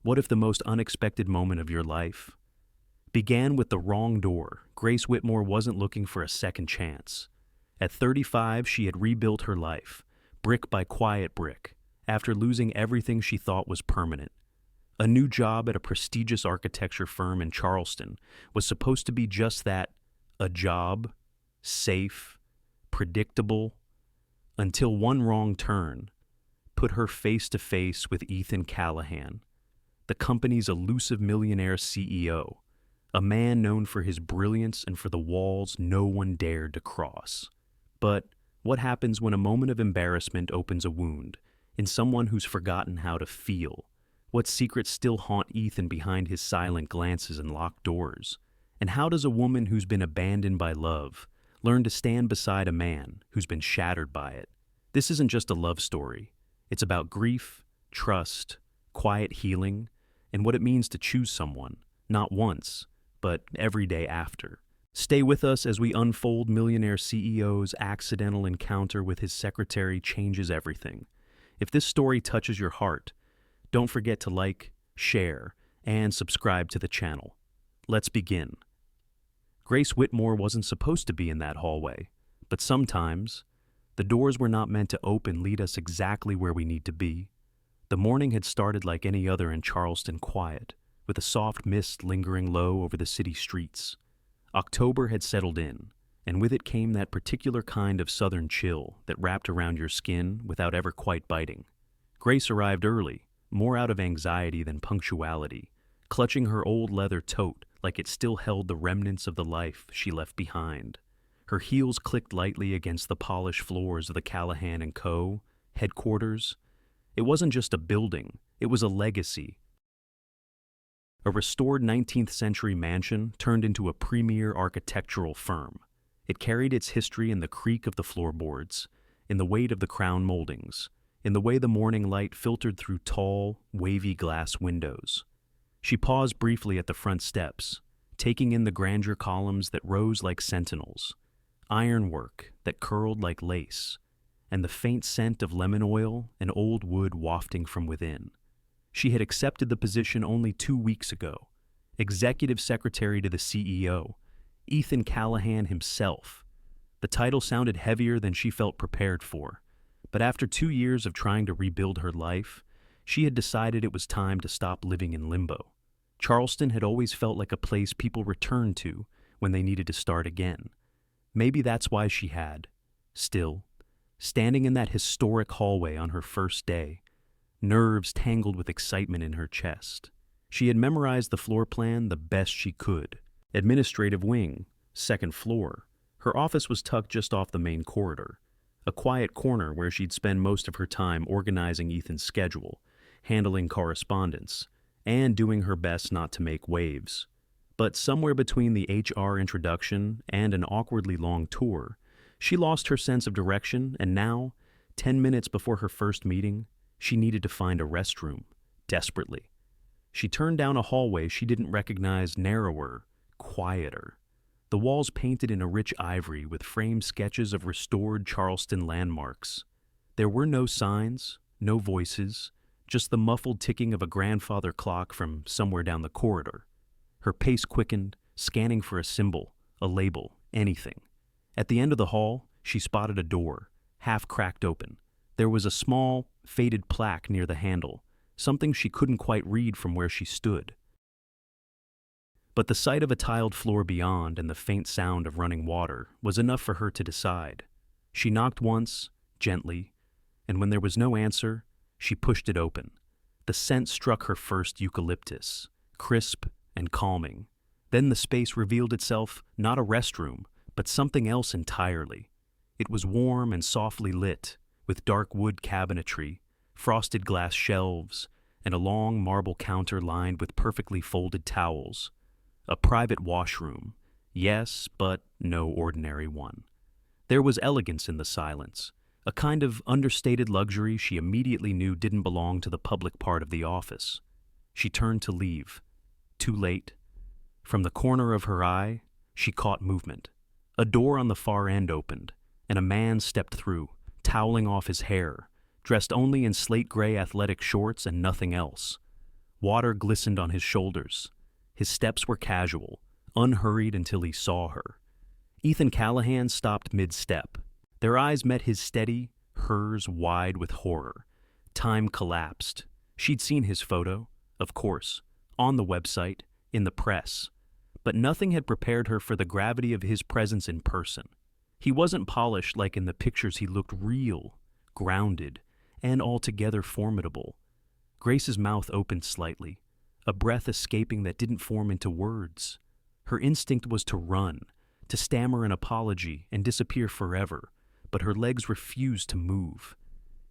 What if the most unexpected moment of your life began with the wrong door? Grace Whitmore wasn't looking for a second chance. At 35, she had rebuilt her life, brick by quiet brick, after losing everything she thought was permanent. A new job at a prestigious architecture firm in Charleston was supposed to be just that, a job, safe, predictable, until one wrong turn put her face to face with Ethan Callahan, the company's elusive millionaire CEO, a man known for his brilliance and for the walls no one dared to cross. But what happens when a moment of embarrassment opens a wound in someone who's forgotten how to feel? What secrets still haunt Ethan behind his silent glances and locked doors? And how does a woman who's been abandoned by love learn to stand beside a man who's been shattered by it? This isn't just a love story. It's about grief, trust, quiet healing, and what it means to choose someone, not once, but every day after. Stay with us as we unfold Millionaire CEO's accidental encounter with his secretary changes everything. If this story touches your heart, don't forget to like, share, and subscribe to the channel. Let's begin. Grace Whitmore wasn't supposed to be in that hallway, but sometimes the doors we're not meant to open lead us exactly where we need to be. The morning had started like any other in Charleston, quiet, with a soft mist lingering low over the city streets. October had settled in, and with it came that particular kind of southern chill that wrapped around your skin without ever quite biting. Grace arrived early, more out of anxiety than punctuality, clutching her old leather tote like it still held the remnants of the life she left behind. Her heels clicked lightly against the polished floors of the Callahan & Co. headquarters. It wasn't just a building, it was a legacy. A restored 19th century mansion turned into a premier architectural firm. It carried its history in the creak of the floorboards, in the weight of the crown moldings, in the way the morning light filtered through tall, wavy glass windows. She paused briefly at the front steps, taking in the grandeur columns that rose like sentinels, ironwork that curled like lace, and the faint scent of lemon oil and old wood wafting from within. She had accepted the position only 2 weeks ago, executive secretary to the CEO, Ethan Callahan himself. The title sounded heavier than she felt prepared for, but after 2 years of trying to rebuild her life, she had decided it was time to stop living in limbo. Charleston had always felt like a place people returned to when they needed to start again. Maybe that's why she had, still, standing in that historic hallway on her first day, nerves tangled with excitement in her chest. She had memorized the floor plan the best she could. Administrative wing, second floor. Her office was tucked just off the main corridor, a quiet corner where she'd spend most of her time organizing Ethan's schedule, handling correspondence, and doing her best not to make waves. But somewhere between the HR introduction and an awkwardly long tour, she lost her sense of direction, and now, 10 minutes before her first meeting, she needed to find a restroom, desperately. She turned down a hallway she didn't recognize, narrower, quieter. The walls painted in a rich ivory with framed sketches of restored Charleston landmarks. There were no signs, no voices, just the muffled ticking of a grandfather clock from somewhere down the corridor. Her pace quickened, scanning for a symbol, a label, anything. At the end of the hall, she spotted a door, half cracked open. There was a small, faded plaque near the handle, something she couldn't quite read from where she stood. But the sight of a tiled floor beyond and the faint sound of running water was enough for her to decide. She knocked once, gently, and when there was no answer, she pushed it open. The scent struck her first eucalyptus, crisp and calming. Then the space revealed itself not a restroom, but something else entirely. It was warm and softly lit, with dark wood cabinetry, frosted glass shelves, and a long marble counter lined with perfectly folded towels. A private washroom, yes, but no ordinary one. There was elegance in the silence, a kind of understated luxury she immediately knew didn't belong to the public part of the office. She turned to leave. Too late. From the corner of her eye, she caught movement. A door on the far end opened, and a man stepped through, toweling off his hair, dressed only in slate gray athletic shorts and nothing else. Water glistened on his shoulders. His steps were casual, unhurried until he saw her. Ethan Callahan stopped mid-step. Their eyes met his steady, hers wide with horror. Time collapsed. She'd seen his photo, of course, on the website, in the press. But nothing had prepared her for the gravity of his presence in person. He wasn't polished like in the pictures. He looked real, grounded, and altogether formidable. Grace's mouth opened slightly, a breath escaping that didn't form into words. Her instinct was to run, to stammer an apology and disappear forever, but her legs refused to move.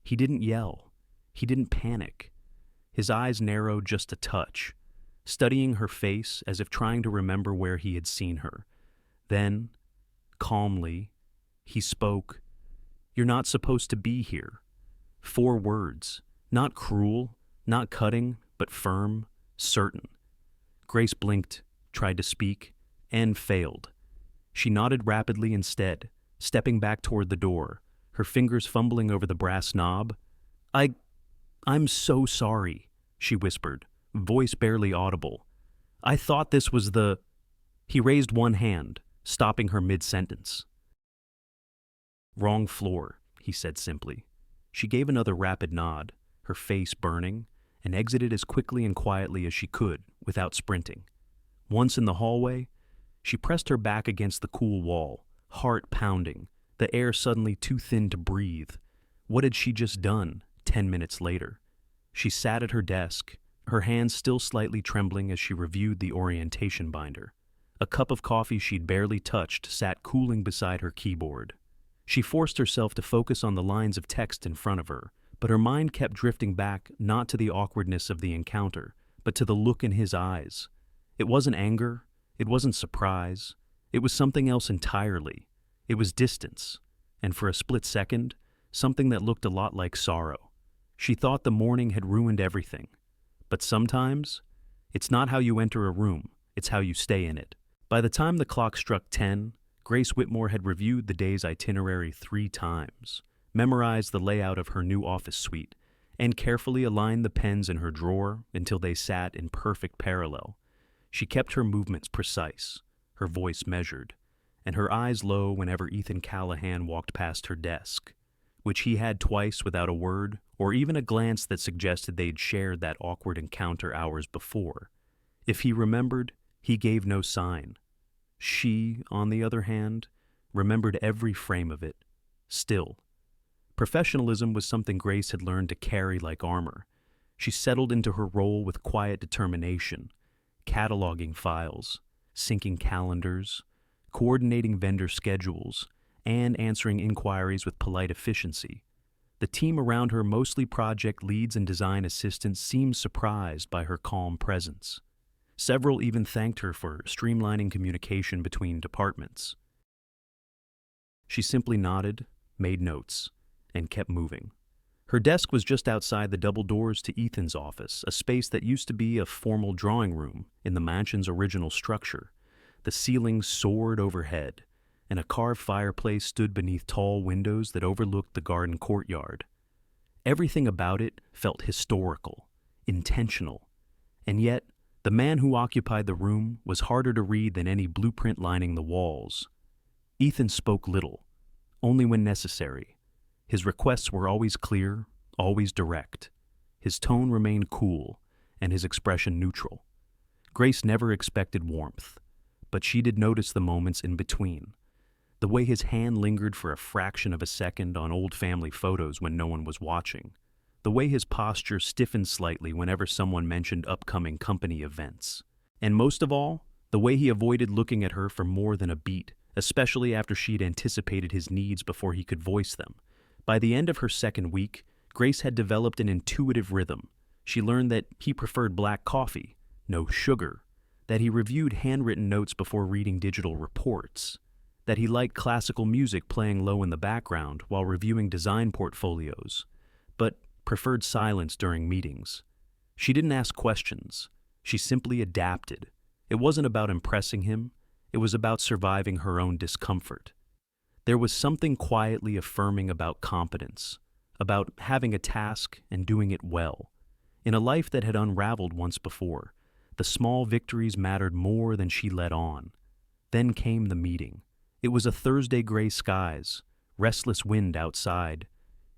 He didn't yell. He didn't panic. His eyes narrowed just a touch, studying her face as if trying to remember where he had seen her. Then, calmly, he spoke, "You're not supposed to be here." 4 words, not cruel, not cutting, but firm, certain. Grace blinked, tried to speak, and failed. She nodded rapidly instead, stepping back toward the door, her fingers fumbling over the brass knob. I'm so sorry," she whispered, voice barely audible. "I thought this was the—" He raised one hand, stopping her mid-sentence. "Wrong floor," he said simply. She gave another rapid nod, her face burning, and exited as quickly and quietly as she could, without sprinting. Once in the hallway, she pressed her back against the cool wall, heart pounding, the air suddenly too thin to breathe. What had she just done, 10 minutes later? She sat at her desk, her hands still slightly trembling as she reviewed the orientation binder. A cup of coffee she'd barely touched sat cooling beside her keyboard. She forced herself to focus on the lines of text in front of her, but her mind kept drifting back not to the awkwardness of the encounter, but to the look in his eyes. It wasn't anger, it wasn't surprise, it was something else entirely. It was distance, and for a split second, something that looked a lot like sorrow. She thought the morning had ruined everything. But sometimes, it's not how you enter a room, it's how you stay in it. By the time the clock struck 10, Grace Whitmore had reviewed the day's itinerary 3 times, memorized the layout of her new office suite, and carefully aligned the pens in her drawer until they sat in perfect parallel. She kept her movements precise, her voice measured, and her eyes low whenever Ethan Callahan walked past her desk, which he had twice without a word or even a glance that suggested they'd shared that awkward encounter hours before. If he remembered, he gave no sign. She, on the other hand, remembered every frame of it, still. Professionalism was something Grace had learned to carry like armor. She settled into her role with quiet determination, cataloging files, syncing calendars, coordinating vendor schedules, and answering inquiries with polite efficiency. The team around her, mostly project leads and design assistants, seemed surprised by her calm presence. Several even thanked her for streamlining communication between departments. She simply nodded, made notes, and kept moving. Her desk was just outside the double doors to Ethan's office, a space that used to be a formal drawing room in the mansion's original structure. The ceiling soared overhead, and a carved fireplace stood beneath tall windows that overlooked the garden courtyard. Everything about it felt historical, intentional, and yet the man who occupied the room was harder to read than any blueprint lining the walls. Ethan spoke little, only when necessary. His requests were always clear, always direct. His tone remained cool, and his expression neutral. Grace never expected warmth, but she did notice the moments in between. The way his hand lingered for a fraction of a second on old family photos when no one was watching. The way his posture stiffened slightly whenever someone mentioned upcoming company events. And most of all, the way he avoided looking at her for more than a beat, especially after she'd anticipated his needs before he could voice them. By the end of her second week, Grace had developed an intuitive rhythm. She learned that he preferred black coffee, no sugar, that he reviewed handwritten notes before reading digital reports, that he liked classical music playing low in the background while reviewing design portfolios, but preferred silence during meetings. She didn't ask questions. She simply adapted. It wasn't about impressing him. It was about surviving her own discomfort. There was something quietly affirming about competence, about having a task and doing it well. In a life that had unraveled once before, the small victories mattered more than she let on. Then came the meeting. It was a Thursday, gray skies, restless wind outside.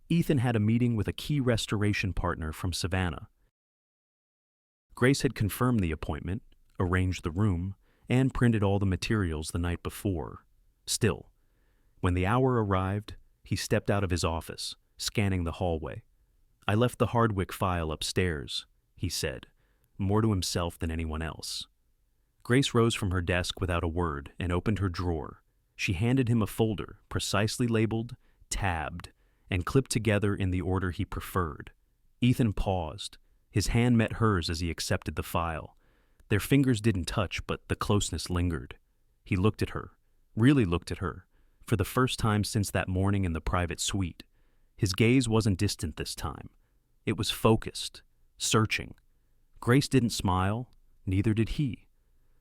Ethan had a meeting with a key restoration partner from Savannah. Grace had confirmed the appointment, arranged the room, and printed all the materials the night before. Still, when the hour arrived, he stepped out of his office, scanning the hallway. "I left the Hardwick file upstairs," he said, more to himself than anyone else. Grace rose from her desk without a word and opened her drawer. She handed him a folder, precisely labeled, tabbed, and clipped together in the order he preferred. Ethan paused. His hand met hers as he accepted the file. Their fingers didn't touch, but the closeness lingered. He looked at her, really looked at her, for the first time since that morning in the private suite. His gaze wasn't distant this time. It was focused, searching. Grace didn't smile, neither did he.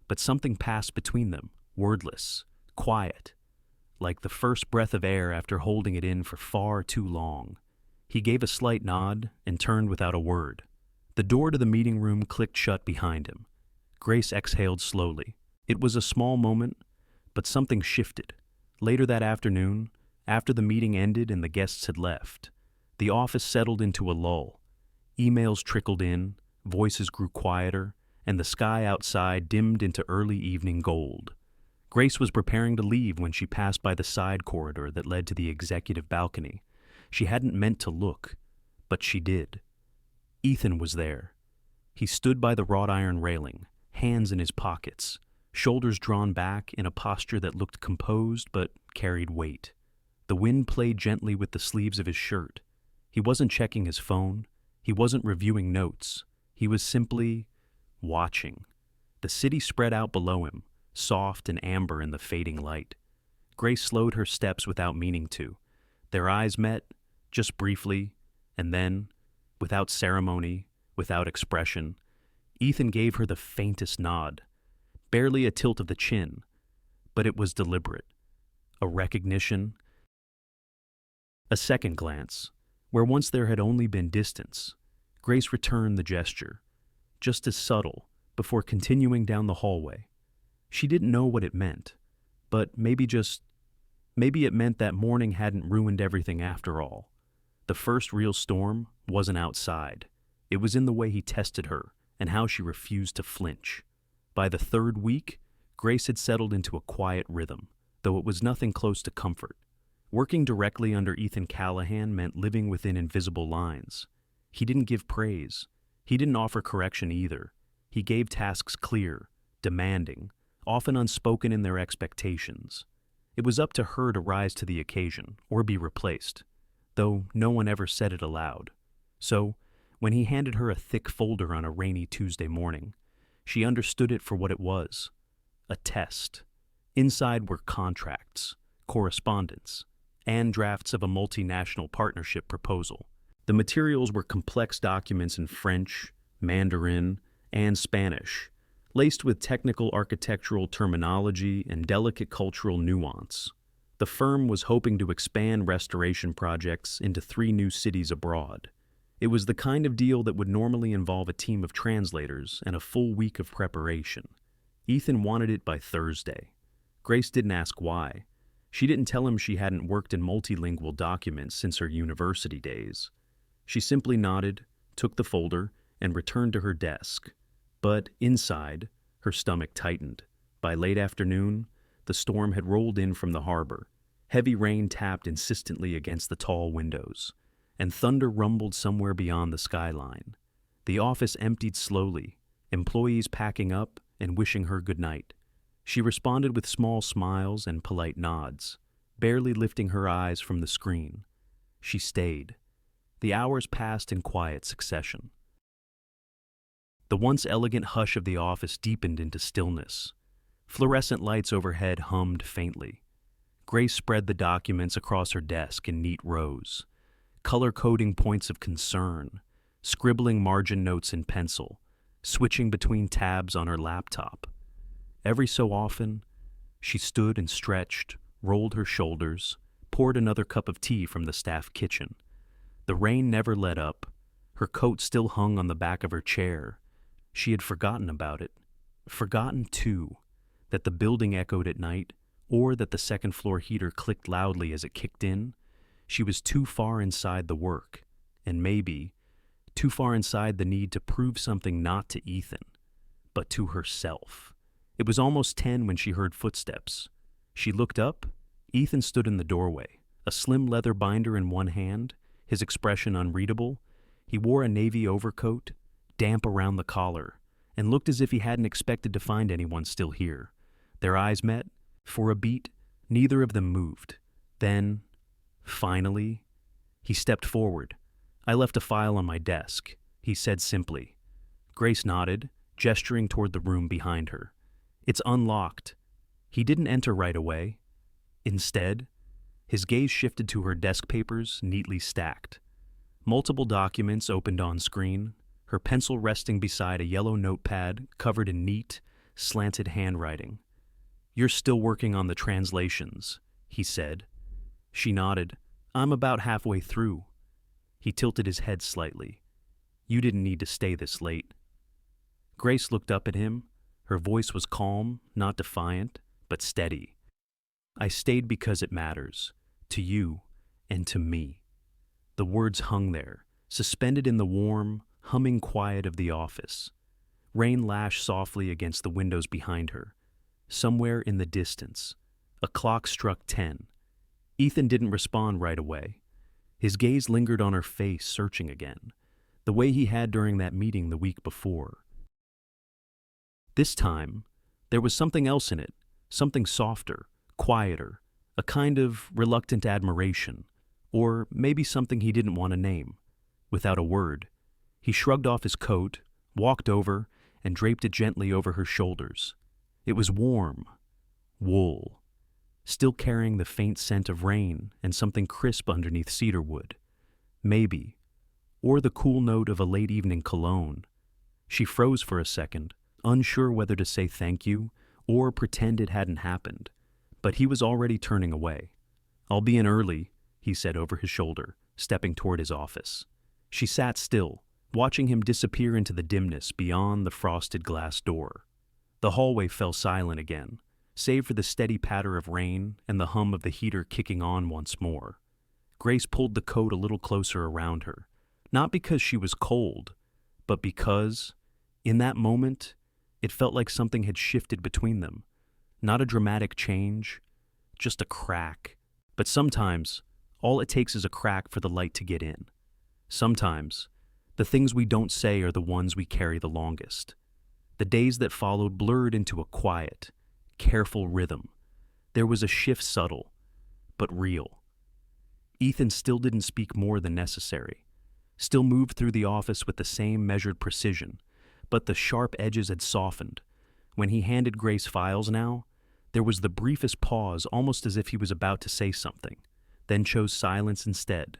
But something passed between them, wordless, quiet, like the first breath of air after holding it in for far too long. He gave a slight nod and turned without a word. The door to the meeting room clicked shut behind him. Grace exhaled slowly. It was a small moment, but something shifted. Later that afternoon, after the meeting ended and the guests had left, the office settled into a lull. Emails trickled in, voices grew quieter, and the sky outside dimmed into early evening gold. Grace was preparing to leave when she passed by the side corridor that led to the executive balcony. She hadn't meant to look, but she did. Ethan was there. He stood by the wrought iron railing, hands in his pockets, shoulders drawn back in a posture that looked composed but carried weight. The wind played gently with the sleeves of his shirt. He wasn't checking his phone. He wasn't reviewing notes. He was simply watching. The city spread out below him, soft and amber in the fading light. Grace slowed her steps without meaning to. Their eyes met, just briefly, and then, without ceremony, without expression, Ethan gave her the faintest nod, barely a tilt of the chin, but it was deliberate. A recognition, a second glance, where once there had only been distance. Grace returned the gesture, just as subtle, before continuing down the hallway. She didn't know what it meant, but maybe it meant that morning hadn't ruined everything after all. The first real storm wasn't outside. It was in the way he tested her and how she refused to flinch. By the third week, Grace had settled into a quiet rhythm, though it was nothing close to comfort. Working directly under Ethan Callahan meant living within invisible lines. He didn't give praise. He didn't offer correction either. He gave tasks clear, demanding, often unspoken in their expectations. It was up to her to rise to the occasion or be replaced, though no one ever said it aloud. So, when he handed her a thick folder on a rainy Tuesday morning, she understood it for what it was, a test. Inside were contracts, correspondence, and drafts of a multinational partnership proposal. The materials were complex documents in French, Mandarin, and Spanish, laced with technical architectural terminology and delicate cultural nuance. The firm was hoping to expand restoration projects into 3 new cities abroad. It was the kind of deal that would normally involve a team of translators and a full week of preparation. Ethan wanted it by Thursday. Grace didn't ask why. She didn't tell him she hadn't worked in multilingual documents since her university days. She simply nodded, took the folder, and returned to her desk. But inside, her stomach tightened. By late afternoon, the storm had rolled in from the harbor. Heavy rain tapped insistently against the tall windows, and thunder rumbled somewhere beyond the skyline. The office emptied slowly, employees packing up and wishing her good night. She responded with small smiles and polite nods, barely lifting her eyes from the screen. She stayed. The hours passed in quiet succession. The once elegant hush of the office deepened into stillness. Fluorescent lights overhead hummed faintly. Grace spread the documents across her desk in neat rows, color-coding points of concern, scribbling margin notes in pencil, switching between tabs on her laptop. Every so often, she stood and stretched, rolled her shoulders, poured another cup of tea from the staff kitchen. The rain never let up. Her coat still hung on the back of her chair. She had forgotten about it. Forgotten, too, that the building echoed at night, or that the second-floor heater clicked loudly as it kicked in. She was too far inside the work, and maybe too far inside the need to prove something not to Ethan, but to herself. It was almost 10 when she heard footsteps. She looked up. Ethan stood in the doorway, a slim leather binder in one hand, his expression unreadable. He wore a navy overcoat, damp around the collar, and looked as if he hadn't expected to find anyone still here. Their eyes met. For a beat, neither of them moved. Then, finally, he stepped forward. "I left a file on my desk," he said simply. Grace nodded, gesturing toward the room behind her. "It's unlocked." He didn't enter right away. Instead, his gaze shifted to her desk papers, neatly stacked. Multiple documents opened on screen, her pencil resting beside a yellow notepad covered in neat, slanted handwriting. "You're still working on the translations," he said. She nodded. "I'm about halfway through." He tilted his head slightly. "You didn't need to stay this late." Grace looked up at him. Her voice was calm, not defiant, but steady. "I stayed because it matters, to you and to me." The words hung there, suspended in the warm, humming quiet of the office. Rain lashed softly against the windows behind her. Somewhere in the distance, a clock struck 10. Ethan didn't respond right away. His gaze lingered on her face, searching again, the way he had during that meeting the week before. This time, there was something else in it, something softer, quieter, a kind of reluctant admiration, or maybe something he didn't want to name. Without a word, he shrugged off his coat, walked over, and draped it gently over her shoulders. It was warm, wool, still carrying the faint scent of rain and something crisp underneath cedar wood. Maybe, or the cool note of a late evening cologne. She froze for a second, unsure whether to say thank you or pretend it hadn't happened, but he was already turning away. "I'll be in early," he said over his shoulder, stepping toward his office. She sat still, watching him disappear into the dimness beyond the frosted glass door. The hallway fell silent again, save for the steady patter of rain and the hum of the heater kicking on once more. Grace pulled the coat a little closer around her, not because she was cold, but because, in that moment, it felt like something had shifted between them. Not a dramatic change, just a crack. But sometimes, all it takes is a crack for the light to get in. Sometimes, the things we don't say are the ones we carry the longest. The days that followed blurred into a quiet, careful rhythm. There was a shift subtle, but real. Ethan still didn't speak more than necessary, still moved through the office with the same measured precision, but the sharp edges had softened. When he handed Grace files now, there was the briefest pause, almost as if he was about to say something, then chose silence instead.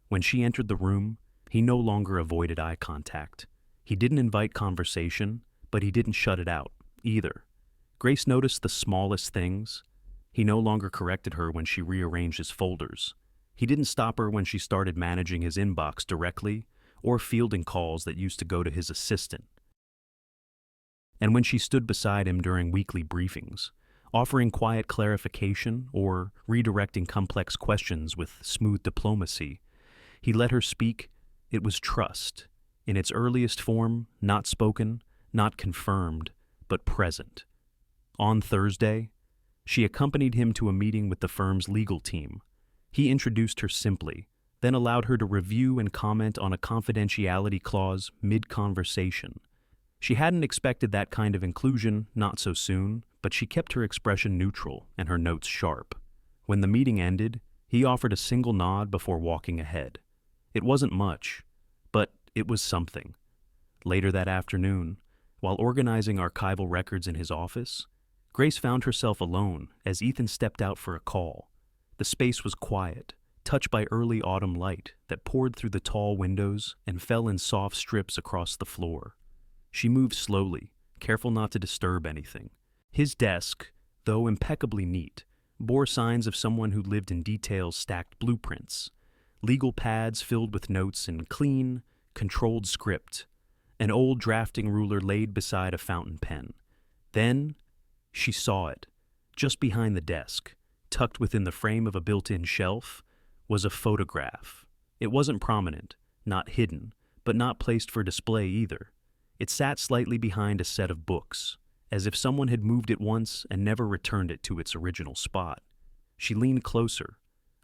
When she entered the room, he no longer avoided eye contact. He didn't invite conversation, but he didn't shut it out, either. Grace noticed the smallest things. He no longer corrected her when she rearranged his folders. He didn't stop her when she started managing his inbox directly or fielding calls that used to go to his assistant. And when she stood beside him during weekly briefings, offering quiet clarification or redirecting complex questions with smooth diplomacy, he let her speak. It was trust, in its earliest form, not spoken, not confirmed, but present. On Thursday, she accompanied him to a meeting with the firm's legal team. He introduced her simply, then allowed her to review and comment on a confidentiality clause mid-conversation. She hadn't expected that kind of inclusion, not so soon, but she kept her expression neutral and her notes sharp. When the meeting ended, he offered a single nod before walking ahead. It wasn't much, but it was something. Later that afternoon, while organizing archival records in his office, Grace found herself alone as Ethan stepped out for a call. The space was quiet, touched by early autumn light that poured through the tall windows and fell in soft strips across the floor. She moved slowly, careful not to disturb anything. His desk, though impeccably neat, bore signs of someone who lived in details stacked blueprints, legal pads filled with notes in clean, controlled script, an old drafting ruler laid beside a fountain pen. Then she saw it. Just behind the desk, tucked within the frame of a built-in shelf, was a photograph. It wasn't prominent, not hidden, but not placed for display either. It sat slightly behind a set of books, as if someone had moved it once and never returned it to its original spot. She leaned closer.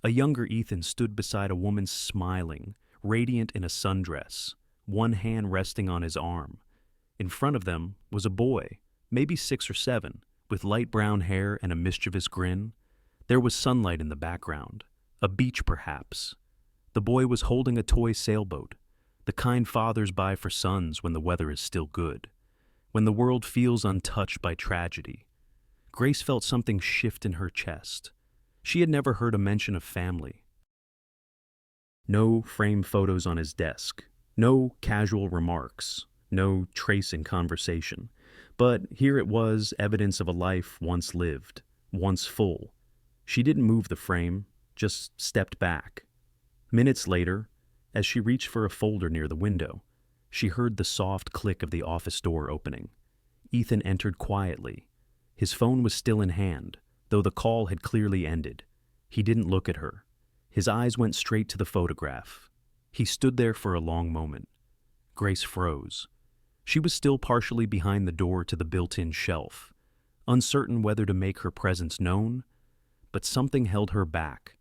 A younger Ethan stood beside a woman smiling, radiant in a sundress, one hand resting on his arm. In front of them was a boy, maybe 6 or 7, with light brown hair and a mischievous grin. There was sunlight in the background, a beach perhaps. The boy was holding a toy sailboat, the kind fathers buy for sons when the weather is still good, when the world feels untouched by tragedy. Grace felt something shift in her chest. She had never heard a mention of family. No framed photos on his desk, no casual remarks, no trace in conversation. But here it was, evidence of a life once lived, once full. She didn't move the frame, just stepped back. Minutes later, as she reached for a folder near the window, she heard the soft click of the office door opening. Ethan entered quietly. His phone was still in hand, though the call had clearly ended. He didn't look at her. His eyes went straight to the photograph. He stood there for a long moment. Grace froze. She was still partially behind the door to the built-in shelf, uncertain whether to make her presence known, but something held her back.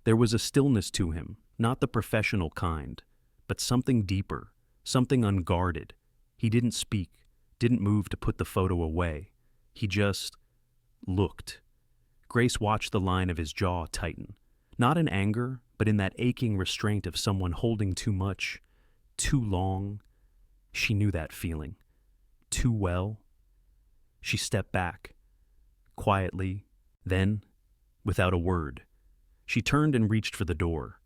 There was a stillness to him, not the professional kind, but something deeper, something unguarded. He didn't speak, didn't move to put the photo away. He just looked. Grace watched the line of his jaw tighten, not in anger, but in that aching restraint of someone holding too much, too long. She knew that feeling. Too well. She stepped back, quietly, then, without a word. She turned and reached for the door.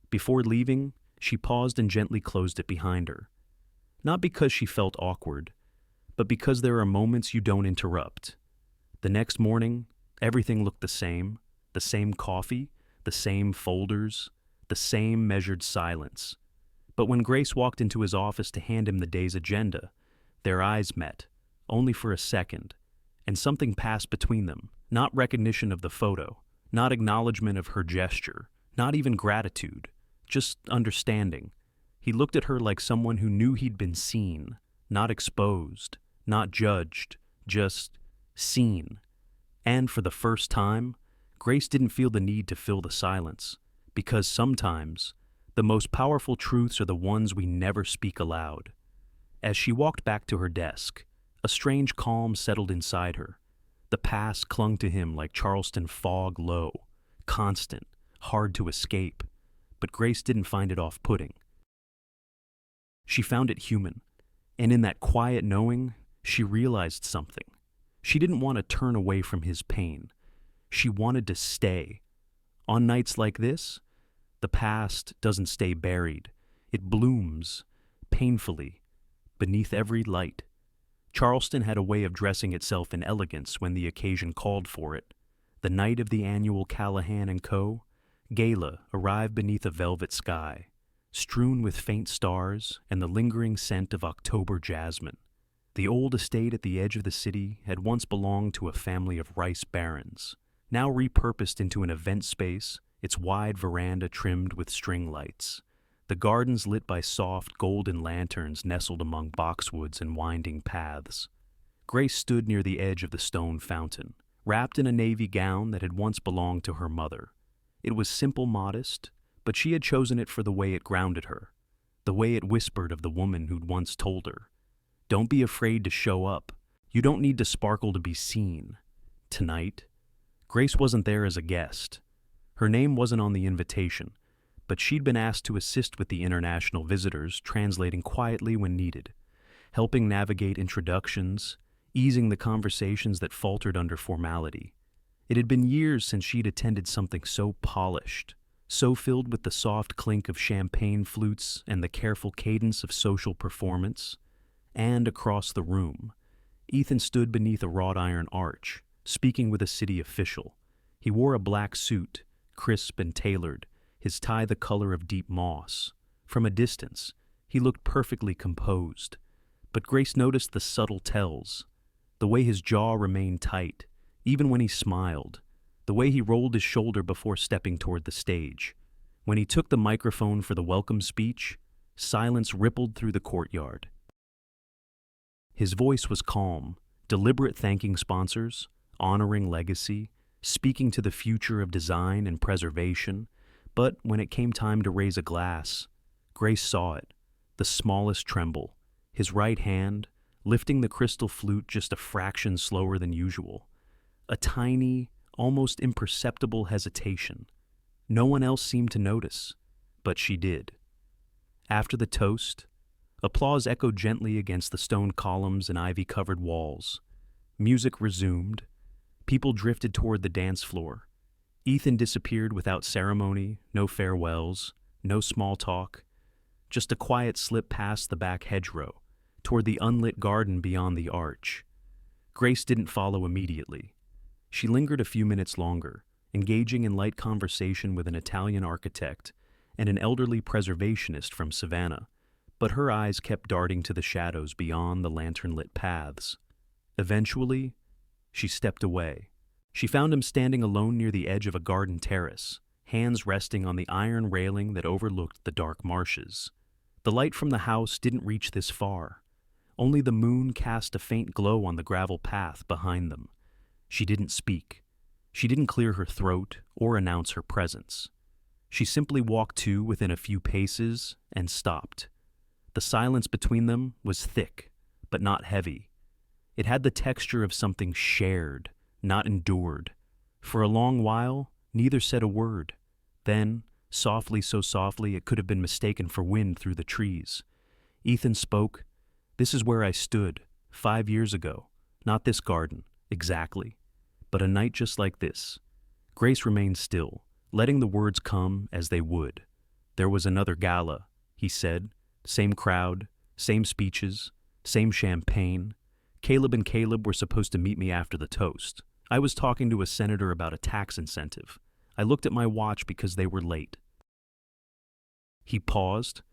Before leaving, she paused and gently closed it behind her. Not because she felt awkward, but because there are moments you don't interrupt. The next morning, everything looked the same coffee, the same folders, the same measured silence. But when Grace walked into his office to hand him the day's agenda, their eyes met, only for a second, and something passed between them, not recognition of the photo, not acknowledgement of her gesture, not even gratitude, just understanding. He looked at her like someone who knew he'd been seen, not exposed, not judged, just seen. And for the first time, Grace didn't feel the need to fill the silence, because sometimes the most powerful truths are the ones we never speak aloud. As she walked back to her desk, a strange calm settled inside her. The past clung to him like Charleston fog low, constant, hard to escape, but Grace didn't find it off-putting. She found it human, and in that quiet knowing, she realized something. She didn't want to turn away from his pain. She wanted to stay. On nights like this, the past doesn't stay buried. It blooms, painfully, beneath every light. Charleston had a way of dressing itself in elegance when the occasion called for it. The night of the annual Callahan & Co. gala arrived beneath a velvet sky, strewn with faint stars and the lingering scent of October jasmine. The old estate at the edge of the city had once belonged to a family of rice barons, now repurposed into an event space, its wide veranda trimmed with string lights. The gardens lit by soft, golden lanterns nestled among boxwoods and winding paths. Grace stood near the edge of the stone fountain, wrapped in a navy gown that had once belonged to her mother. It was simple, modest, but she had chosen it for the way it grounded her, the way it whispered of the woman who'd once told her, "Don't be afraid to show up. You don't need to sparkle to be seen." Tonight, Grace wasn't there as a guest. Her name wasn't on the invitation, but she'd been asked to assist with the international visitors, translating quietly when needed, helping navigate introductions, easing the conversations that faltered under formality. It had been years since she'd attended something so polished, so filled with the soft clink of champagne flutes and the careful cadence of social performance. And across the room, Ethan stood beneath a wrought iron arch, speaking with a city official. He wore a black suit, crisp and tailored, his tie the color of deep moss. From a distance, He looked perfectly composed, but Grace noticed the subtle tells, the way his jaw remained tight, even when he smiled, the way he rolled his shoulder before stepping toward the stage. When he took the microphone for the welcome speech, silence rippled through the courtyard. His voice was calm, deliberate, thanking sponsors, honoring legacy, speaking to the future of design and preservation. But when it came time to raise a glass, Grace saw it, the smallest tremble, his right hand lifting the crystal flute just a fraction slower than usual. A tiny, almost imperceptible hesitation. No one else seemed to notice, but she did. After the toast, applause echoed gently against the stone columns and ivy-covered walls. Music resumed. People drifted toward the dance floor. Ethan disappeared without ceremony, no farewells, no small talk, just a quiet slip past the back hedgerow, toward the unlit garden beyond the arch. Grace didn't follow immediately. She lingered a few minutes longer, engaging in light conversation with an Italian architect and an elderly preservationist from Savannah, but her eyes kept darting to the shadows beyond the lantern-lit paths. Eventually, she stepped away. She found him standing alone near the edge of a garden terrace, hands resting on the iron railing that overlooked the dark marshes. The light from the house didn't reach this far. Only the moon cast a faint glow on the gravel path behind them. She didn't speak. She didn't clear her throat or announce her presence. She simply walked to within a few paces and stopped. The silence between them was thick, but not heavy. It had the texture of something shared, not endured. For a long while, neither said a word. Then, softly, so softly it could have been mistaken for wind through the trees, Ethan spoke. "This is where I stood, 5 years ago. Not this garden, exactly, but a night just like this." Grace remained still, letting the words come as they would. "There was another gala," he said. "Same crowd, same speeches, same champagne. Caleb and Caleb were supposed to meet me after the toast. I was talking to a senator about a tax incentive. I looked at my watch because they were late." He paused.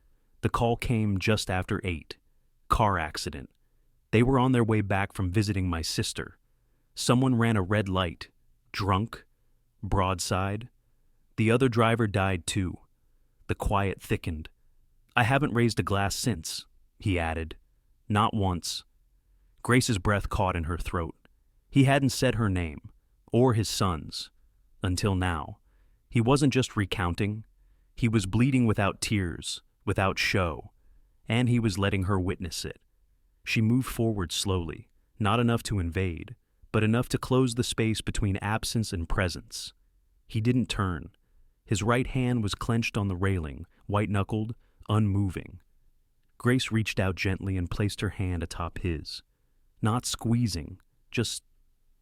The call came just after 8. Car accident. They were on their way back from visiting my sister. Someone ran a red light. Drunk. Broadside. The other driver died too. The quiet thickened. "I haven't raised a glass since," he added. "Not once." Grace's breath caught in her throat. He hadn't said her name, or his son's, until now. He wasn't just recounting. He was bleeding without tears, without show, and he was letting her witness it. She moved forward slowly, not enough to invade, but enough to close the space between absence and presence. He didn't turn. His right hand was clenched on the railing, white-knuckled, unmoving. Grace reached out gently and placed her hand atop his. Not squeezing, just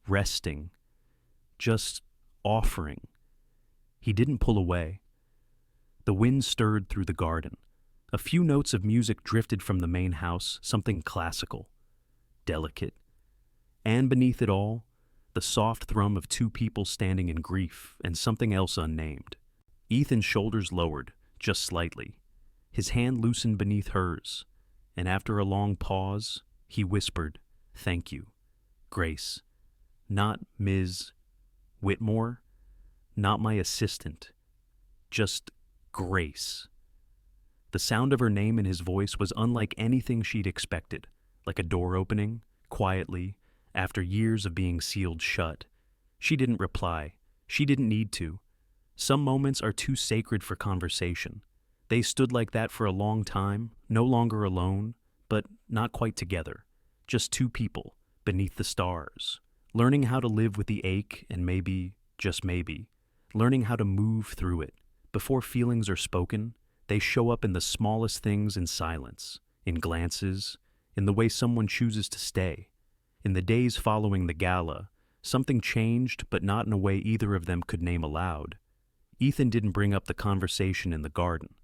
resting, just offering. He didn't pull away. The wind stirred through the garden. A few notes of music drifted from the main house, something classical, delicate. And beneath it all, the soft thrum of 2 people standing in grief and something else unnamed. Ethan's shoulders lowered, just slightly. His hand loosened beneath hers, and after a long pause, he whispered, "Thank you, Grace. Not Ms. Whitmore, not my assistant, just Grace." The sound of her name in his voice was unlike anything she'd expected, like a door opening, quietly, after years of being sealed shut. She didn't reply. She didn't need to. Some moments are too sacred for conversation. They stood like that for a long time, no longer alone, but not quite together. Just 2 people, beneath the stars, learning how to live with the ache and maybe, just maybe, learning how to move through it. Before feelings are spoken, they show up in the smallest things, in silence, in glances, in the way someone chooses to stay. In the days following the gala, something changed, but not in a way either of them could name aloud. Ethan didn't bring up the conversation in the garden.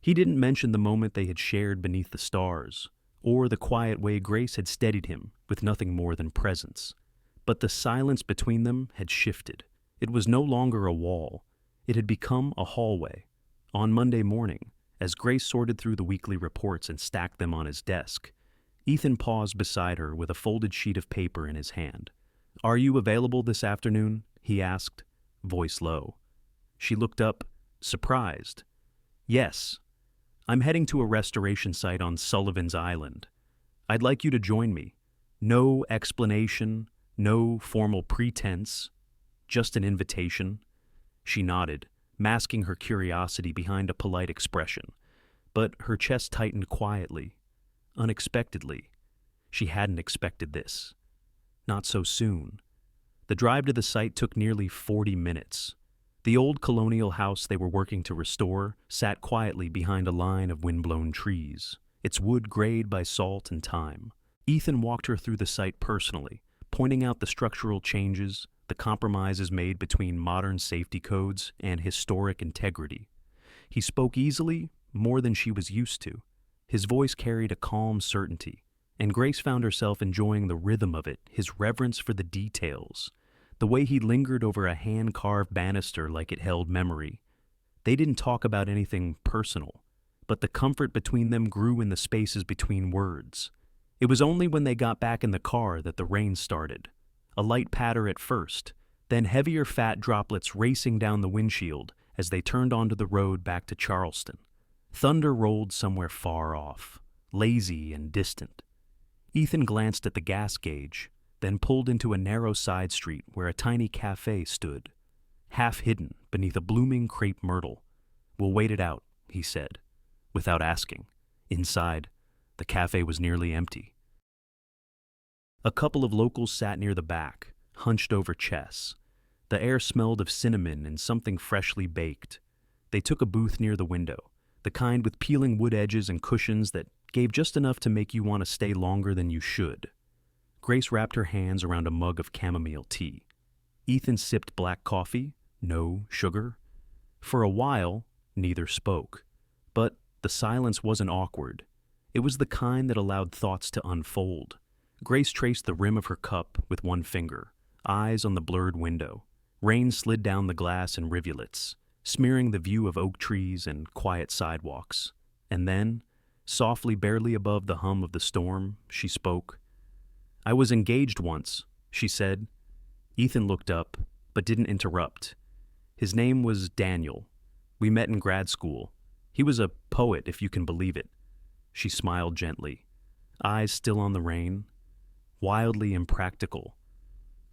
He didn't mention the moment they had shared beneath the stars, or the quiet way Grace had steadied him with nothing more than presence. But the silence between them had shifted. It was no longer a wall. It had become a hallway. On Monday morning, As Grace sorted through the weekly reports and stacked them on his desk, Ethan paused beside her with a folded sheet of paper in his hand. "Are you available this afternoon?" he asked, voice low. She looked up, surprised. "Yes. I'm heading to a restoration site on Sullivan's Island. I'd like you to join me. No explanation, no formal pretense, just an invitation." She nodded, masking her curiosity behind a polite expression, but her chest tightened quietly, unexpectedly. She hadn't expected this. Not so soon. The drive to the site took nearly 40 minutes. The old colonial house they were working to restore sat quietly behind a line of windblown trees, its wood grayed by salt and time. Ethan walked her through the site personally, pointing out the structural changes, the compromises made between modern safety codes and historic integrity. He spoke easily, more than she was used to. His voice carried a calm certainty, and Grace found herself enjoying the rhythm of it, his reverence for the details, the way he lingered over a hand-carved banister like it held memory. They didn't talk about anything personal, but the comfort between them grew in the spaces between words. It was only when they got back in the car that the rain started. A light patter at first, then heavier fat droplets racing down the windshield as they turned onto the road back to Charleston. Thunder rolled somewhere far off, lazy and distant. Ethan glanced at the gas gauge, then pulled into a narrow side street where a tiny cafe stood, half hidden beneath a blooming crepe myrtle. "We'll wait it out," he said, without asking. Inside, the cafe was nearly empty. A couple of locals sat near the back, hunched over chess. The air smelled of cinnamon and something freshly baked. They took a booth near the window, the kind with peeling wood edges and cushions that gave just enough to make you want to stay longer than you should. Grace wrapped her hands around a mug of chamomile tea. Ethan sipped black coffee, no sugar. For a while, neither spoke. But the silence wasn't awkward. It was the kind that allowed thoughts to unfold. Grace traced the rim of her cup with one finger, eyes on the blurred window. Rain slid down the glass in rivulets, smearing the view of oak trees and quiet sidewalks. And then, softly barely above the hum of the storm, she spoke. "I was engaged once," she said. Ethan looked up, but didn't interrupt. "His name was Daniel. We met in grad school. He was a poet, if you can believe it." She smiled gently, eyes still on the rain, wildly impractical,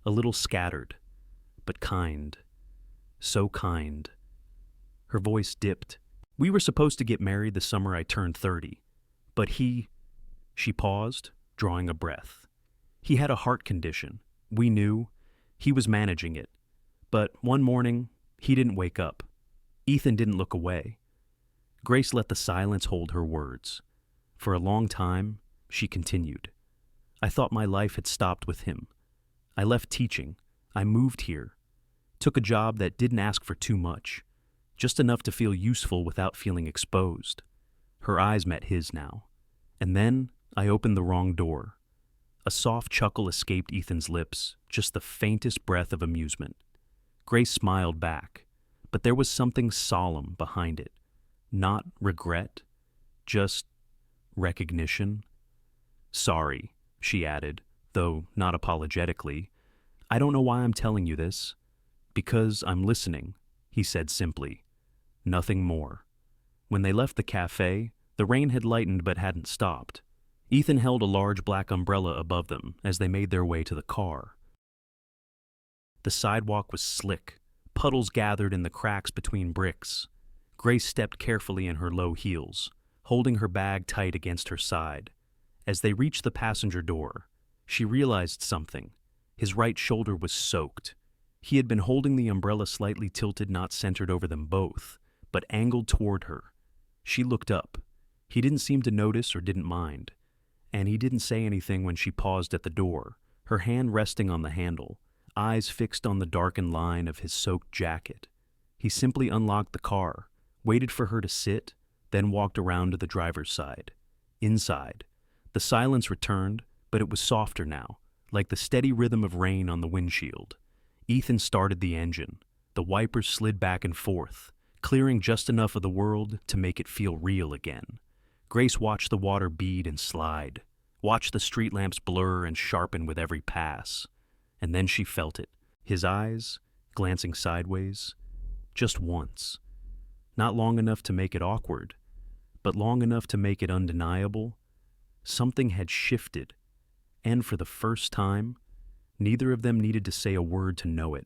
a little scattered, but kind. So kind. Her voice dipped. "We were supposed to get married the summer I turned 30, but She paused, drawing a breath. "He had a heart condition. We knew. He was managing it. But one morning, he didn't wake up." Ethan didn't look away. Grace let the silence hold her words. For a long time, she continued. "I thought my life had stopped with him. I left teaching. I moved here. Took a job that didn't ask for too much. Just enough to feel useful without feeling exposed." Her eyes met his now. "And then I opened the wrong door." A soft chuckle escaped Ethan's lips, just the faintest breath of amusement. Grace smiled back, but there was something solemn behind it. Not regret, just recognition. "Sorry," she added, though not apologetically. "I don't know why I'm telling you this." "Because I'm listening," he said simply. Nothing more. When they left the cafe, the rain had lightened but hadn't stopped. Ethan held a large black umbrella above them as they made their way to the car. The sidewalk was slick. Puddles gathered in the cracks between bricks. Grace stepped carefully in her low heels, holding her bag tight against her side. As they reached the passenger door, she realized something. His right shoulder was soaked. He had been holding the umbrella slightly tilted, not centered over them both, but angled toward her. She looked up. He didn't seem to notice or didn't mind. And he didn't say anything when she paused at the door, her hand resting on the handle, eyes fixed on the darkened line of his soaked jacket. He simply unlocked the car, waited for her to sit, then walked around to the driver's side. Inside, the silence returned, but it was softer now, like the steady rhythm of rain on the windshield. Ethan started the engine. The wipers slid back and forth, clearing just enough of the world to make it feel real again. Grace watched the water bead and slide, watched the street lamps blur and sharpen with every pass. And then she felt it. His eyes, glancing sideways, just once. Not long enough to make it awkward, but long enough to make it undeniable. Something had shifted, and for the first time, neither of them needed to say a word to know it.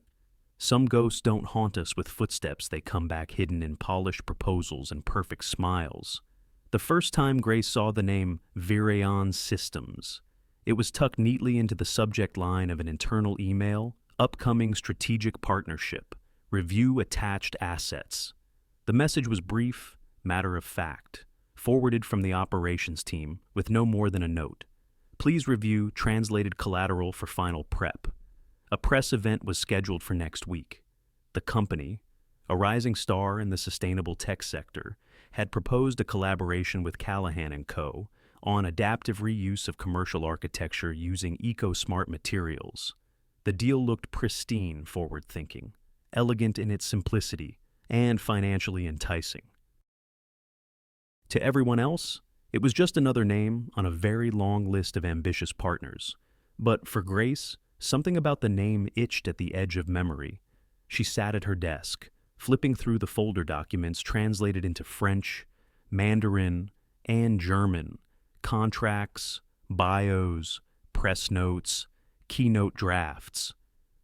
Some ghosts don't haunt us with footsteps, they come back hidden in polished proposals and perfect smiles. The first time Grace saw the name Virion Systems, it was tucked neatly into the subject line of an internal email, upcoming strategic partnership, review attached assets. The message was brief, matter of fact, forwarded from the operations team with no more than a note. Please review translated collateral for final prep. A press event was scheduled for next week. The company, a rising star in the sustainable tech sector, had proposed a collaboration with Callahan and Co. on adaptive reuse of commercial architecture using eco-smart materials. The deal looked pristine, forward-thinking, elegant in its simplicity, and financially enticing. To everyone else, it was just another name on a very long list of ambitious partners. But for Grace, something about the name itched at the edge of memory. She sat at her desk, flipping through the folder documents translated into French, Mandarin, and German, contracts, bios, press notes, keynote drafts.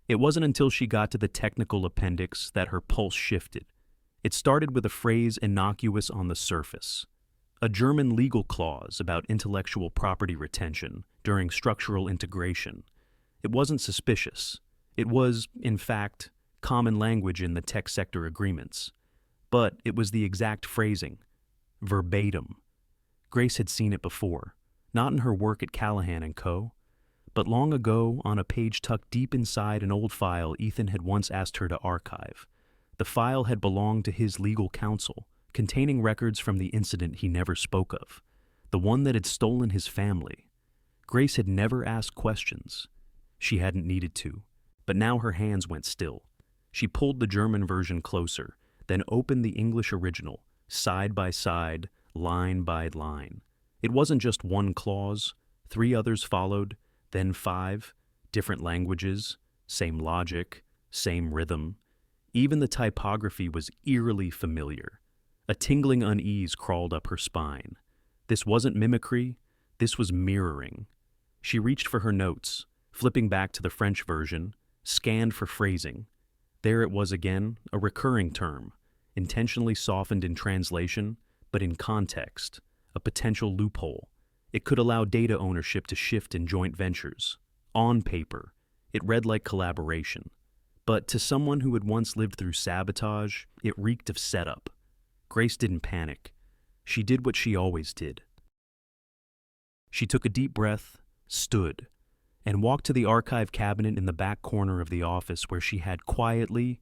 It wasn't until she got to the technical appendix that her pulse shifted. It started with a phrase innocuous on the surface, a German legal clause about intellectual property retention during structural integration. It wasn't suspicious. It was, in fact, common language in the tech sector agreements. But it was the exact phrasing, verbatim. Grace had seen it before, not in her work at Callahan and Co., but long ago on a page tucked deep inside an old file Ethan had once asked her to archive. The file had belonged to his legal counsel, containing records from the incident he never spoke of, the one that had stolen his family. Grace had never asked questions. She hadn't needed to, but now her hands went still. She pulled the German version closer, then opened the English original, side by side, line by line. It wasn't just one clause. 3 others followed, then 5, different languages, same logic, same rhythm. Even the typography was eerily familiar. A tingling unease crawled up her spine. This wasn't mimicry, this was mirroring. She reached for her notes, flipping back to the French version, scanned for phrasing. There it was again, a recurring term, intentionally softened in translation, but in context, a potential loophole. It could allow data ownership to shift in joint ventures. On paper, it read like collaboration. But to someone who had once lived through sabotage, it reeked of setup. Grace didn't panic. She did what she always did. She took a deep breath, stood, and walked to the archive cabinet in the back corner of the office where she had quietly,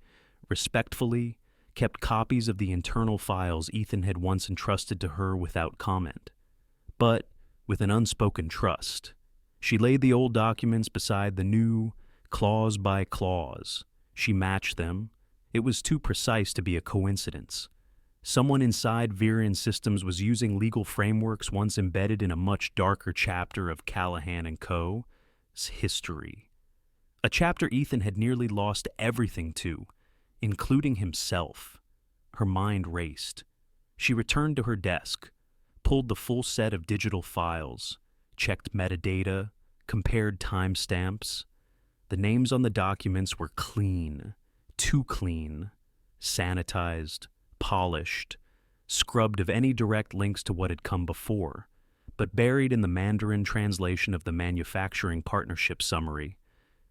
respectfully, kept copies of the internal files Ethan had once entrusted to her without comment. But with an unspoken trust, she laid the old documents beside the new, clause by clause. She matched them. It was too precise to be a coincidence. Someone inside Virion Systems was using legal frameworks once embedded in a much darker chapter of Callahan and Co.'s history. A chapter Ethan had nearly lost everything to, including himself. Her mind raced. She returned to her desk, pulled the full set of digital files, checked metadata, compared timestamps. The names on the documents were clean, too clean, sanitized, polished, scrubbed of any direct links to what had come before, but buried in the Mandarin translation of the manufacturing partnership summary.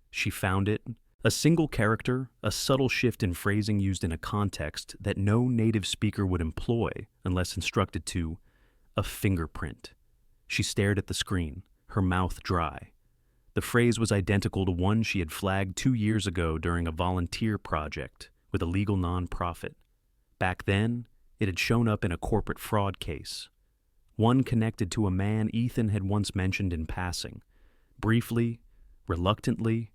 She found it, a single character, a subtle shift in phrasing used in a context that no native speaker would employ unless instructed to, a fingerprint. She stared at the screen, her mouth dry. The phrase was identical to one she had flagged 2 years ago during a volunteer project with a legal nonprofit. Back then, it had shown up in a corporate fraud case, one connected to a man Ethan had once mentioned in passing, briefly, reluctantly,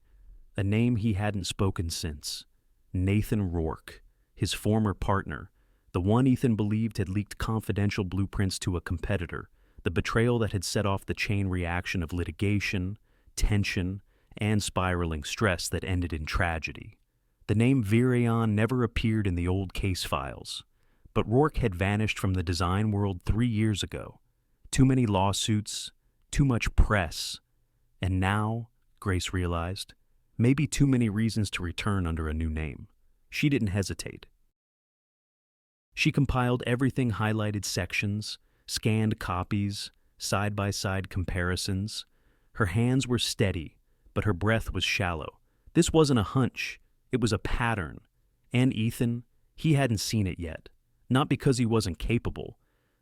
a name he hadn't spoken since. Nathan Rourke, his former partner, The one Ethan believed had leaked confidential blueprints to a competitor, the betrayal that had set off the chain reaction of litigation, tension, and spiraling stress that ended in tragedy. The name Virion never appeared in the old case files, but Rourke had vanished from the design world 3 years ago. Too many lawsuits, too much press, and now, Grace realized, maybe too many reasons to return under a new name. She didn't hesitate. She compiled everything, highlighted sections, scanned copies, side-by-side comparisons. Her hands were steady, but her breath was shallow. This wasn't a hunch, it was a pattern. And Ethan, he hadn't seen it yet. Not because he wasn't capable,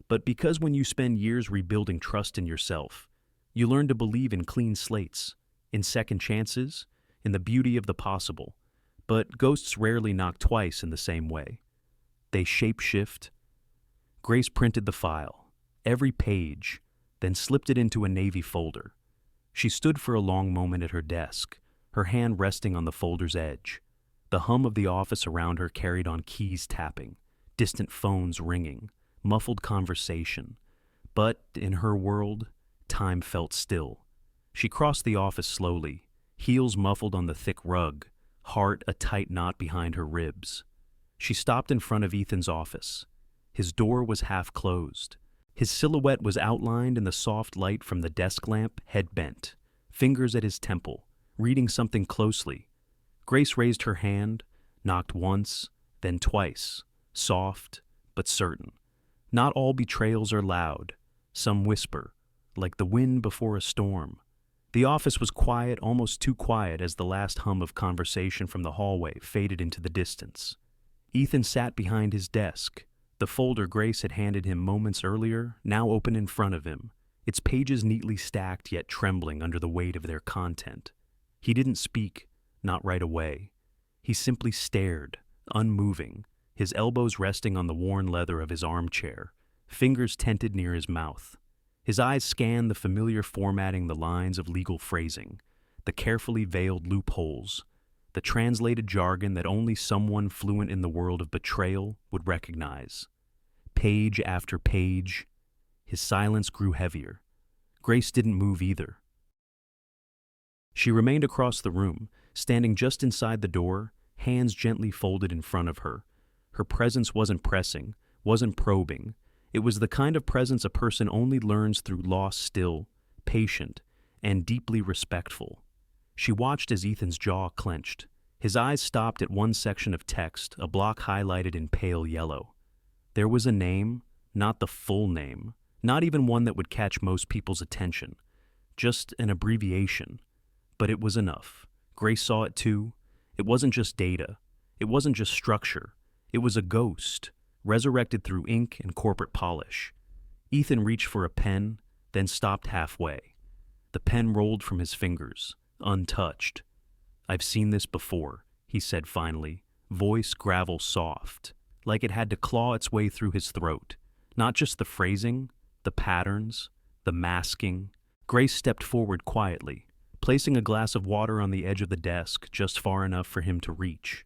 but because when you spend years rebuilding trust in yourself, you learn to believe in clean slates, in second chances, in the beauty of the possible. But ghosts rarely knock twice in the same way. They shape-shift. Grace printed the file, every page, then slipped it into a navy folder. She stood for a long moment at her desk, her hand resting on the folder's edge. The hum of the office around her carried on, keys tapping, distant phones ringing, muffled conversation. But in her world, time felt still. She crossed the office slowly, heels muffled on the thick rug, heart a tight knot behind her ribs. She stopped in front of Ethan's office. His door was half closed. His silhouette was outlined in the soft light from the desk lamp, head bent, fingers at his temple, reading something closely. Grace raised her hand, knocked once, then twice, soft but certain. Not all betrayals are loud. Some whisper, like the wind before a storm. The office was quiet, almost too quiet, as the last hum of conversation from the hallway faded into the distance. Ethan sat behind his desk, the folder Grace had handed him moments earlier, now open in front of him, its pages neatly stacked yet trembling under the weight of their content. He didn't speak, not right away. He simply stared, unmoving, his elbows resting on the worn leather of his armchair, fingers tented near his mouth. His eyes scanned the familiar formatting, the lines of legal phrasing, the carefully veiled loopholes, the translated jargon that only someone fluent in the world of betrayal would recognize. Page after page, his silence grew heavier. Grace didn't move either. She remained across the room, standing just inside the door, hands gently folded in front of her. Her presence wasn't pressing, wasn't probing. It was the kind of presence a person only learns through loss, still, patient, and deeply respectful. She watched as Ethan's jaw clenched. His eyes stopped at one section of text, a block highlighted in pale yellow. There was a name, not the full name, not even one that would catch most people's attention. Just an abbreviation. But it was enough. Grace saw it too. It wasn't just data. It wasn't just structure. It was a ghost, resurrected through ink and corporate polish. Ethan reached for a pen, then stopped halfway. The pen rolled from his fingers, untouched. "I've seen this before," he said finally, voice gravel soft, like it had to claw its way through his throat. Not just the phrasing, the patterns, the masking. Grace stepped forward quietly, placing a glass of water on the edge of the desk, just far enough for him to reach.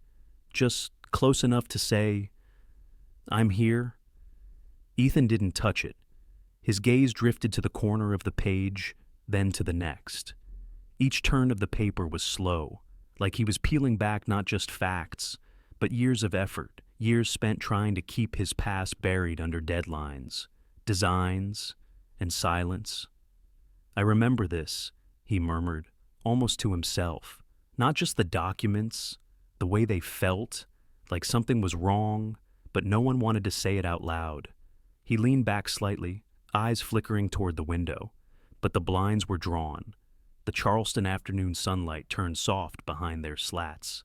Just close enough to say, "I'm here." Ethan didn't touch it. His gaze drifted to the corner of the page, then to the next. Each turn of the paper was slow, like he was peeling back not just facts, but years of effort, years spent trying to keep his past buried under deadlines, designs, and silence. "I remember this," he murmured, almost to himself. Not just the documents, the way they felt, like something was wrong, but no one wanted to say it out loud. He leaned back slightly, eyes flickering toward the window, but the blinds were drawn. The Charleston afternoon sunlight turned soft behind their slats.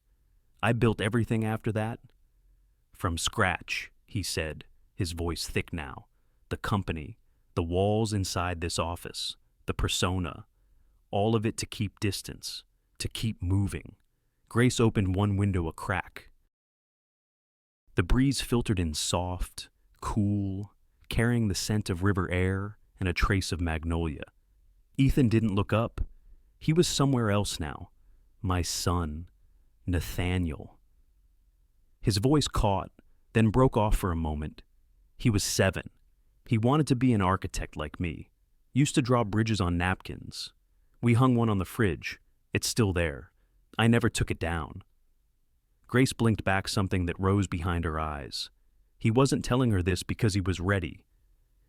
"I built everything after that?" "From scratch," he said, his voice thick now. "The company, the walls inside this office, the persona, all of it to keep distance, to keep moving." Grace opened one window a crack. The breeze filtered in soft, cool, carrying the scent of river air and a trace of magnolia. Ethan didn't look up. He was somewhere else now. "My son, Nathaniel." His voice caught, then broke off for a moment. He was 7. He wanted to be an architect like me. Used to draw bridges on napkins. We hung one on the fridge. It's still there. I never took it down. Grace blinked back something that rose behind her eyes. He wasn't telling her this because he was ready.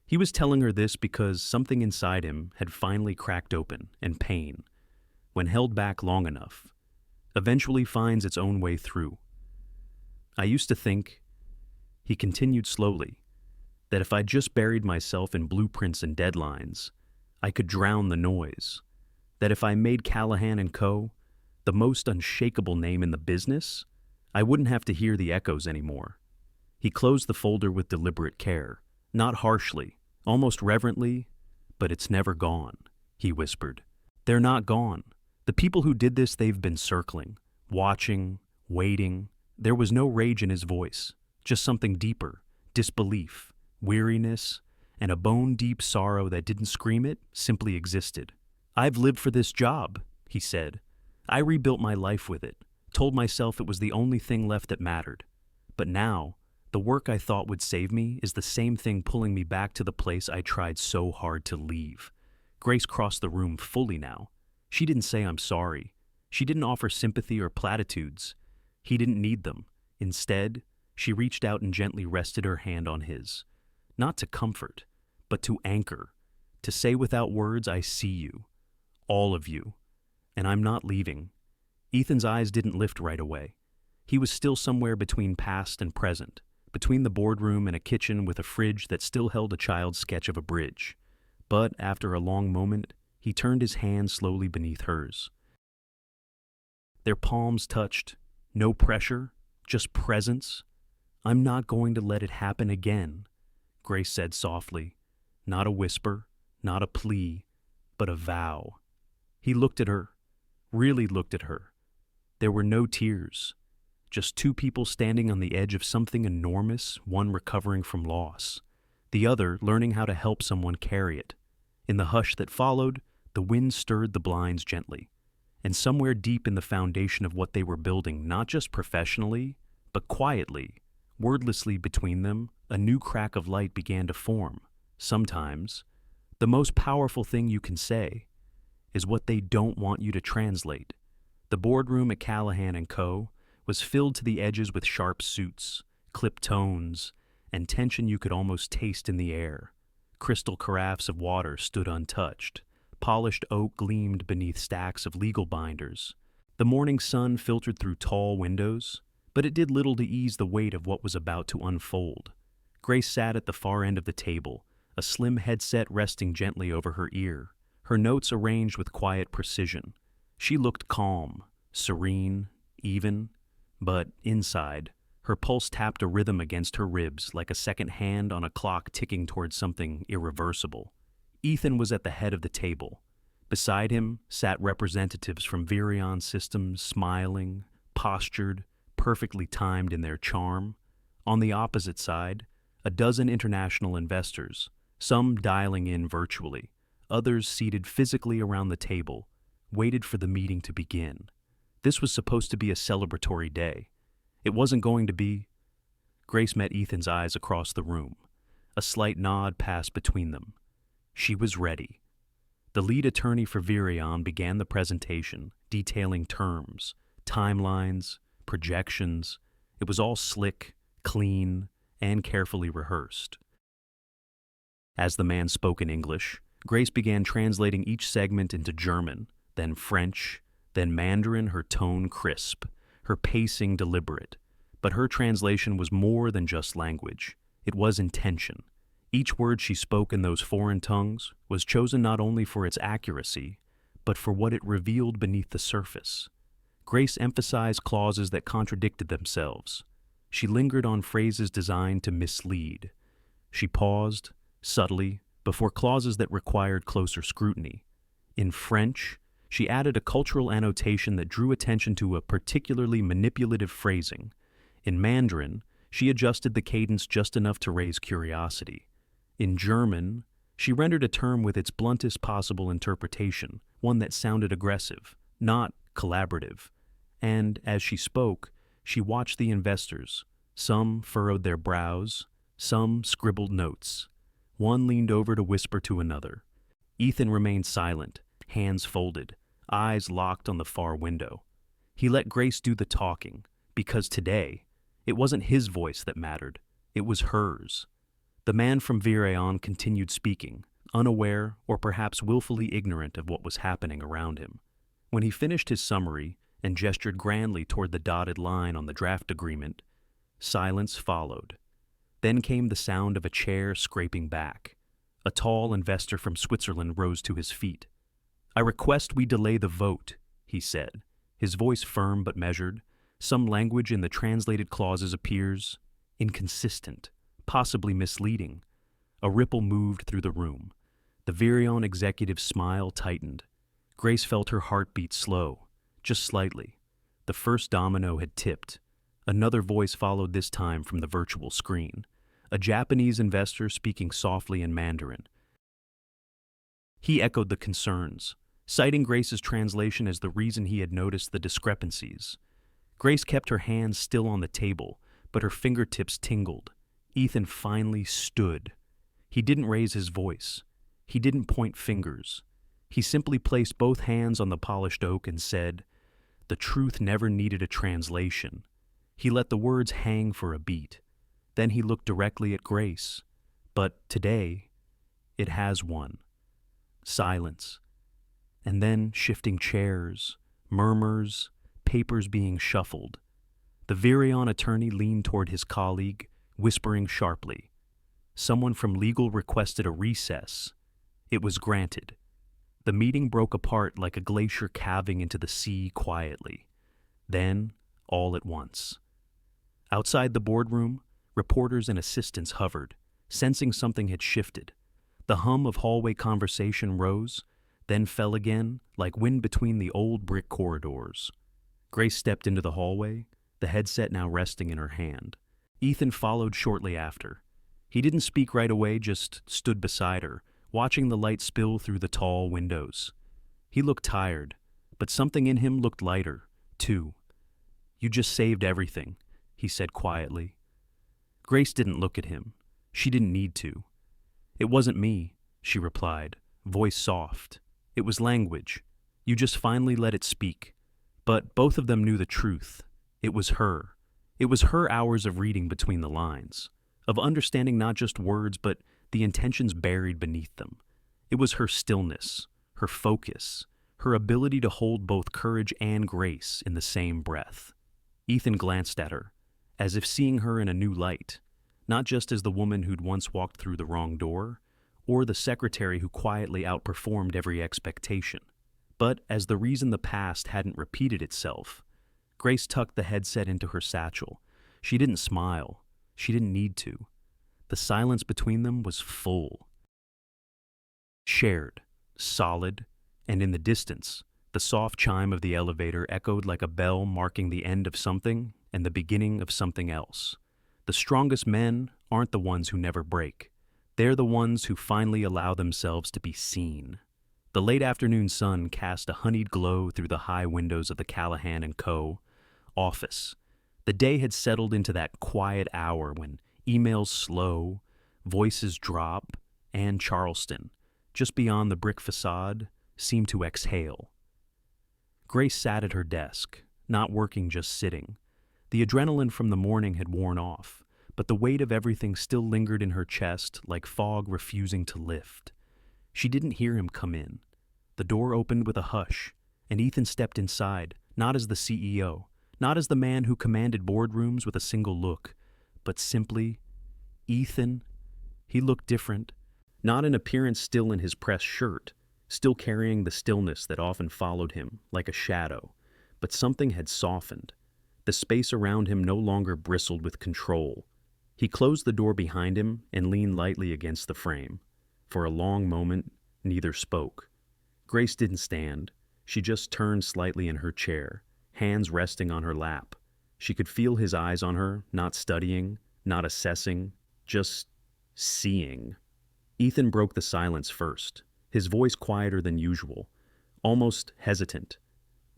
He was telling her this because something inside him had finally cracked open, and pain, when held back long enough, eventually finds its own way through. I used to think, he continued slowly, that if I just buried myself in blueprints and deadlines, I could drown the noise. That if I made Callahan and Co. the most unshakable name in the business, I wouldn't have to hear the echoes anymore. He closed the folder with deliberate care, not harshly, almost reverently. But it's never gone, he whispered. They're not gone. The people who did this, they've been circling, watching, waiting. There was no rage in his voice, just something deeper, disbelief, weariness, and a bone-deep sorrow that didn't scream, it simply existed. I've lived for this job, he said. I rebuilt my life with it, told myself it was the only thing left that mattered. But now, the work I thought would save me is the same thing pulling me back to the place I tried so hard to leave. Grace crossed the room fully now. She didn't say I'm sorry. She didn't offer sympathy or platitudes. He didn't need them. Instead, she reached out and gently rested her hand on his. Not to comfort, but to anchor. To say without words, I see you. All of you. And I'm not leaving. Ethan's eyes didn't lift right away. He was still somewhere between past and present, between the boardroom and a kitchen with a fridge that still held a child's sketch of a bridge. But after a long moment, he turned his hand slowly beneath hers. Their palms touched. No pressure, just presence. I'm not going to let it happen again, Grace said softly. Not a whisper, not a plea, but a vow. He looked at her, really looked at her. There were no tears, just two people standing on the edge of something enormous, one recovering from loss, the other learning how to help someone carry it. In the hush that followed, the wind stirred the blinds gently, and somewhere deep in the foundation of what they were building, not just professionally, but quietly, wordlessly between them, a new crack of light began to form. Sometimes, the most powerful thing you can say is what they don't want you to translate. The boardroom at Callahan and Co. was filled to the edges with sharp suits, clipped tones, and tension you could almost taste in the air. Crystal carafes of water stood untouched. Polished oak gleamed beneath stacks of legal binders. The morning sun filtered through tall windows, but it did little to ease the weight of what was about to unfold. Grace sat at the far end of the table, a slim headset resting gently over her ear, her notes arranged with quiet precision. She looked calm, serene, even, but inside, her pulse tapped a rhythm against her ribs like a second hand on a clock ticking towards something irreversible. Ethan was at the head of the table. Beside him sat representatives from Virion Systems, smiling, postured, perfectly timed in their charm. On the opposite side, a dozen international investors, some dialing in virtually, others seated physically around the table, waited for the meeting to begin. This was supposed to be a celebratory day. It wasn't going to be. Grace met Ethan's eyes across the room. A slight nod passed between them. She was ready. The lead attorney for Virion began the presentation, detailing terms, timelines, projections. It was all slick, clean, and carefully rehearsed. As the man spoke in English, Grace began translating each segment into German, then French, then Mandarin, her tone crisp, her pacing deliberate. But her translation was more than just language. It was intention. Each word she spoke in those foreign tongues was chosen not only for its accuracy, but for what it revealed beneath the surface. Grace emphasized clauses that contradicted themselves. She lingered on phrases designed to mislead. She paused, subtly, before clauses that required closer scrutiny. In French, she added a cultural annotation that drew attention to a particularly manipulative phrasing. In Mandarin, she adjusted the cadence just enough to raise curiosity. In German, she rendered a term with its bluntest possible interpretation, one that sounded aggressive, not collaborative. And, as she spoke, she watched the investors, Some furrowed their brows, some scribbled notes. One leaned over to whisper to another. Ethan remained silent, hands folded, eyes locked on the far window. He let Grace do the talking, because today, it wasn't his voice that mattered, it was hers. The man from Virayon continued speaking, unaware or perhaps willfully ignorant of what was happening around him. When he finished his summary and gestured grandly toward the dotted line on the draft agreement, silence followed. Then came the sound of a chair scraping back. A tall investor from Switzerland rose to his feet. "I request we delay the vote," he said, his voice firm but measured. Some language in the translated clauses appears inconsistent, possibly misleading. A ripple moved through the room. The Virion executive's smile tightened. Grace felt her heartbeat slow, just slightly. The first domino had tipped. Another voice followed, this time from the virtual screen. A Japanese investor speaking softly in Mandarin. He echoed the concerns, citing Grace's translation as the reason he had noticed the discrepancies. Grace kept her hands still on the table, but her fingertips tingled. Ethan finally stood. He didn't raise his voice. He didn't point fingers. He simply placed both hands on the polished oak and said, "The truth never needed a translation." He let the words hang for a beat. Then he looked directly at Grace. But today, it has one. Silence. And then shifting chairs, murmurs, papers being shuffled. The Virion attorney leaned toward his colleague, whispering sharply. Someone from legal requested a recess. It was granted. The meeting broke apart like a glacier calving into the sea quietly. Then, all at once. Outside the boardroom, reporters and assistants hovered, sensing something had shifted. The hum of hallway conversation rose, then fell again, like wind between the old brick corridors. Grace stepped into the hallway, the headset now resting in her hand. Ethan followed shortly after. He didn't speak right away, just stood beside her, watching the light spill through the tall windows. He looked tired, but something in him looked lighter, too. "You just saved everything," he said quietly. Grace didn't look at him. She didn't need to. "It wasn't me," she replied, voice soft. "It was language. You just finally let it speak." But both of them knew the truth. It was her. It was her hours of reading between the lines, of understanding not just words, but the intentions buried beneath them. It was her stillness, her focus, her ability to hold both courage and grace in the same breath. Ethan glanced at her, as if seeing her in a new light, not just as the woman who'd once walked through the wrong door, or the secretary who quietly outperformed every expectation, but as the reason the past hadn't repeated itself. Grace tucked the headset into her satchel. She didn't smile. She didn't need to. The silence between them was full. Shared, solid, and in the distance, the soft chime of the elevator echoed like a bell marking the end of something and the beginning of something else. The strongest men aren't the ones who never break. They're the ones who finally allow themselves to be seen. The late afternoon sun cast a honeyed glow through the high windows of the Callahan & Co. office. The day had settled into that quiet hour when emails slow, voices drop, and Charleston, just beyond the brick facade, seemed to exhale. Grace sat at her desk, not working, just sitting. The adrenaline from the morning had worn off, but the weight of everything still lingered in her chest like fog refusing to lift. She didn't hear him come in. The door opened with a hush, and Ethan stepped inside, not as the CEO, not as the man who commanded boardrooms with a single look, but simply Ethan. He looked different, not in appearance, still in his pressed shirt, still carrying the stillness that often followed him like a shadow, but something had softened. The space around him no longer bristled with control. He closed the door behind him and leaned lightly against the frame. For a long moment, neither spoke. Grace didn't stand. She just turned slightly in her chair, hands resting on her lap. She could feel his eyes on her, not studying, not assessing, just seeing. Ethan broke the silence first, his voice quieter than usual, almost hesitant.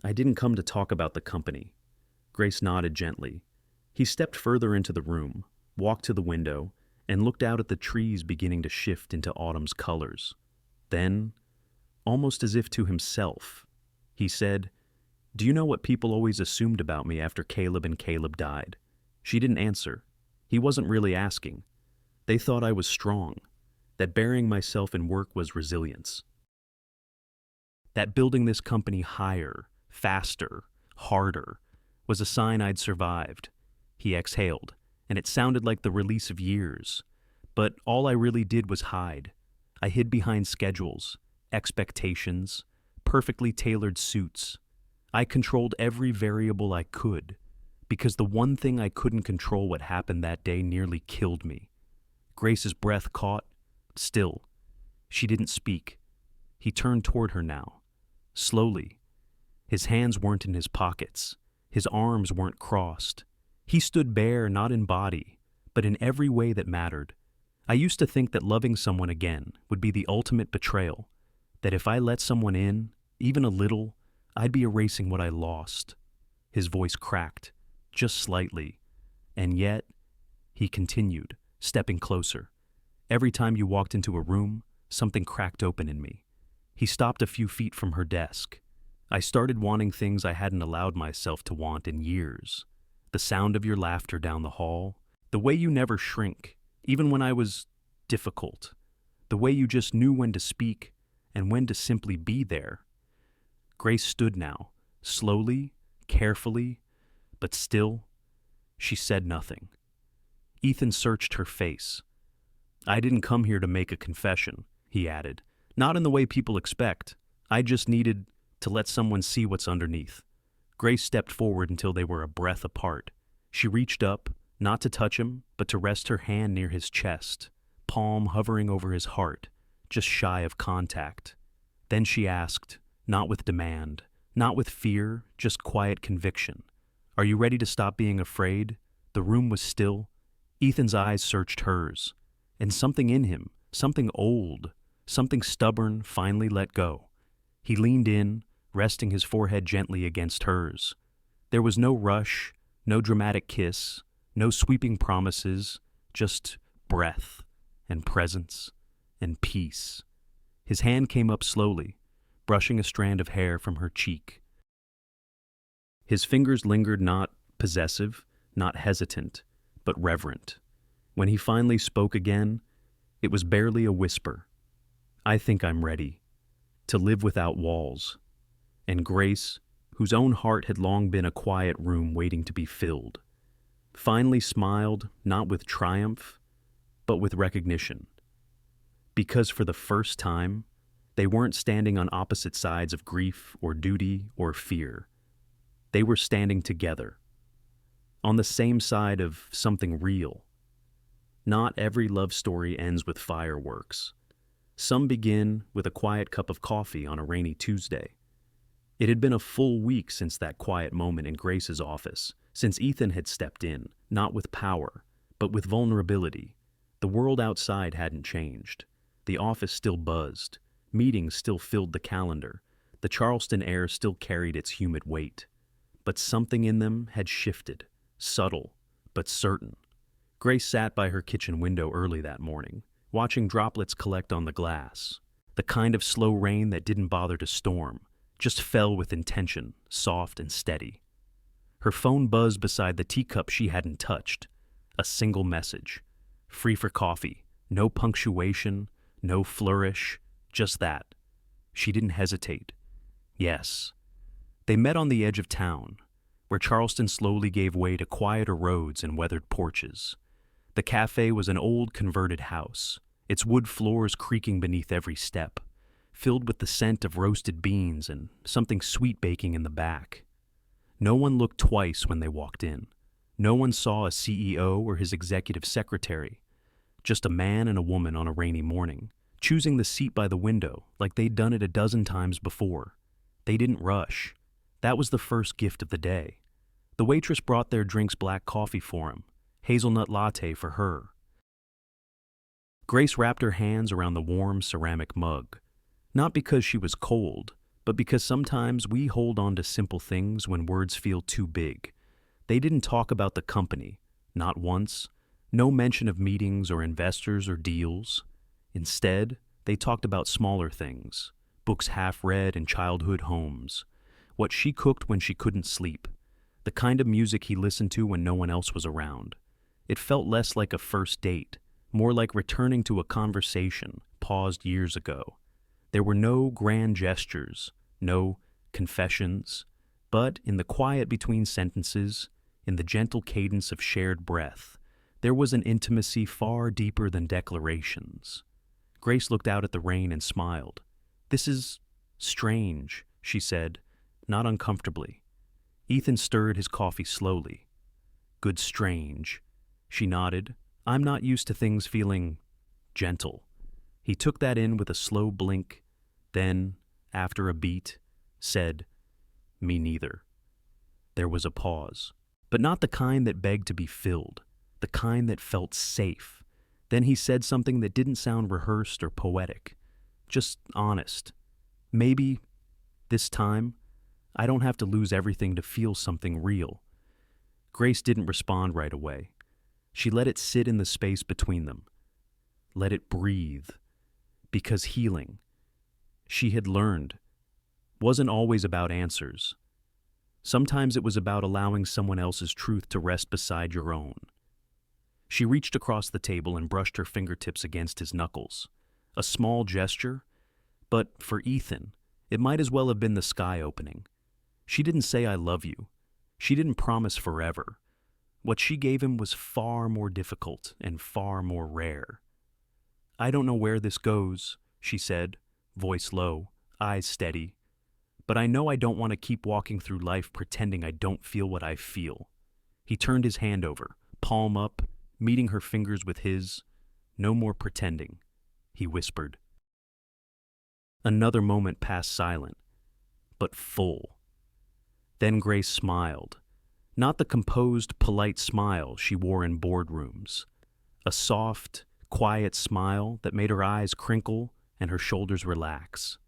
"I didn't come to talk about the company." Grace nodded gently. He stepped further into the room, walked to the window, and looked out at the trees beginning to shift into autumn's colors. Then, almost as if to himself, he said, "Do you know what people always assumed about me after Caleb and Caleb died?" She didn't answer. He wasn't really asking. They thought I was strong, that burying myself in work was resilience, that building this company higher, faster, harder was a sign I'd survived. He exhaled, and it sounded like the release of years. But all I really did was hide. I hid behind schedules, expectations, perfectly tailored suits. I controlled every variable I could, because the one thing I couldn't control, what happened that day, nearly killed me. Grace's breath caught, still. She didn't speak. He turned toward her now, slowly. His hands weren't in his pockets. His arms weren't crossed. He stood bare, not in body, but in every way that mattered. I used to think that loving someone again would be the ultimate betrayal, that if I let someone in, even a little, I'd be erasing what I lost. His voice cracked, just slightly, and yet, he continued, stepping closer. Every time you walked into a room, something cracked open in me. He stopped a few feet from her desk. I started wanting things I hadn't allowed myself to want in years. The sound of your laughter down the hall, the way you never shrink, even when I was difficult, the way you just knew when to speak and when to simply be there. Grace stood now, slowly, carefully, but still, she said nothing. Ethan searched her face. "I didn't come here to make a confession," he added. "Not in the way people expect. I just needed to let someone see what's underneath." Grace stepped forward until they were a breath apart. She reached up, not to touch him, but to rest her hand near his chest, palm hovering over his heart, just shy of contact. Then she asked, not with demand, not with fear, just quiet conviction, "Are you ready to stop being afraid?" The room was still. Ethan's eyes searched hers, and something in him, something old, something stubborn, finally let go. He leaned in, resting his forehead gently against hers. There was no rush, no dramatic kiss, no sweeping promises, just breath and presence and peace. His hand came up slowly, brushing a strand of hair from her cheek. His fingers lingered, not possessive, not hesitant, but reverent. When he finally spoke again, it was barely a whisper. "I think I'm ready to live without walls." And Grace, whose own heart had long been a quiet room waiting to be filled, finally smiled, not with triumph, but with recognition. Because for the first time, they weren't standing on opposite sides of grief or duty or fear. They were standing together, on the same side of something real. Not every love story ends with fireworks. Some begin with a quiet cup of coffee on a rainy Tuesday. It had been a full week since that quiet moment in Grace's office, since Ethan had stepped in, not with power, but with vulnerability. The world outside hadn't changed. The office still buzzed. Meetings still filled the calendar. The Charleston air still carried its humid weight. But something in them had shifted, subtle, but certain. Grace sat by her kitchen window early that morning, watching droplets collect on the glass. The kind of slow rain that didn't bother to storm, just fell with intention, soft and steady. Her phone buzzed beside the teacup she hadn't touched. A single message. Free for coffee. No punctuation, no flourish, just that. She didn't hesitate. Yes. They met on the edge of town, where Charleston slowly gave way to quieter roads and weathered porches. The cafe was an old converted house, its wood floors creaking beneath every step, filled with the scent of roasted beans and something sweet baking in the back. No one looked twice when they walked in. No one saw a CEO or his executive secretary. Just a man and a woman on a rainy morning, choosing the seat by the window like they'd done it a dozen times before. They didn't rush. That was the first gift of the day. The waitress brought their drinks black coffee for him, hazelnut latte for her. Grace wrapped her hands around the warm ceramic mug, not because she was cold, but because sometimes we hold on to simple things when words feel too big. They didn't talk about the company, not once, no mention of meetings or investors or deals. Instead, they talked about smaller things, books half read in childhood homes, what she cooked when she couldn't sleep, the kind of music he listened to when no one else was around. It felt less like a first date, more like returning to a conversation paused years ago. There were no grand gestures, no confessions, but in the quiet between sentences, in the gentle cadence of shared breath, there was an intimacy far deeper than declarations. Grace looked out at the rain and smiled. "This is strange," she said, not uncomfortably. Ethan stirred his coffee slowly. "Good strange." She nodded. "I'm not used to things feeling gentle." He took that in with a slow blink, then, after a beat, said, "Me neither." There was a pause, but not the kind that begged to be filled, the kind that felt safe. Then he said something that didn't sound rehearsed or poetic, just honest. "Maybe, this time, I don't have to lose everything to feel something real." Grace didn't respond right away. She let it sit in the space between them. Let it breathe. Because healing, she had learned, wasn't always about answers. Sometimes it was about allowing someone else's truth to rest beside your own. She reached across the table and brushed her fingertips against his knuckles. A small gesture, but for Ethan, it might as well have been the sky opening. She didn't say "I love you." She didn't promise forever. What she gave him was far more difficult and far more rare. "I don't know where this goes," she said, voice low, eyes steady. "But I know I don't want to keep walking through life pretending I don't feel what I feel." He turned his hand over, palm up, meeting her fingers with his. "No more pretending," he whispered. Another moment passed silent, but full. Then Grace smiled. Not the composed, polite smile she wore in boardrooms. A soft, quiet smile that made her eyes crinkle and her shoulders relax.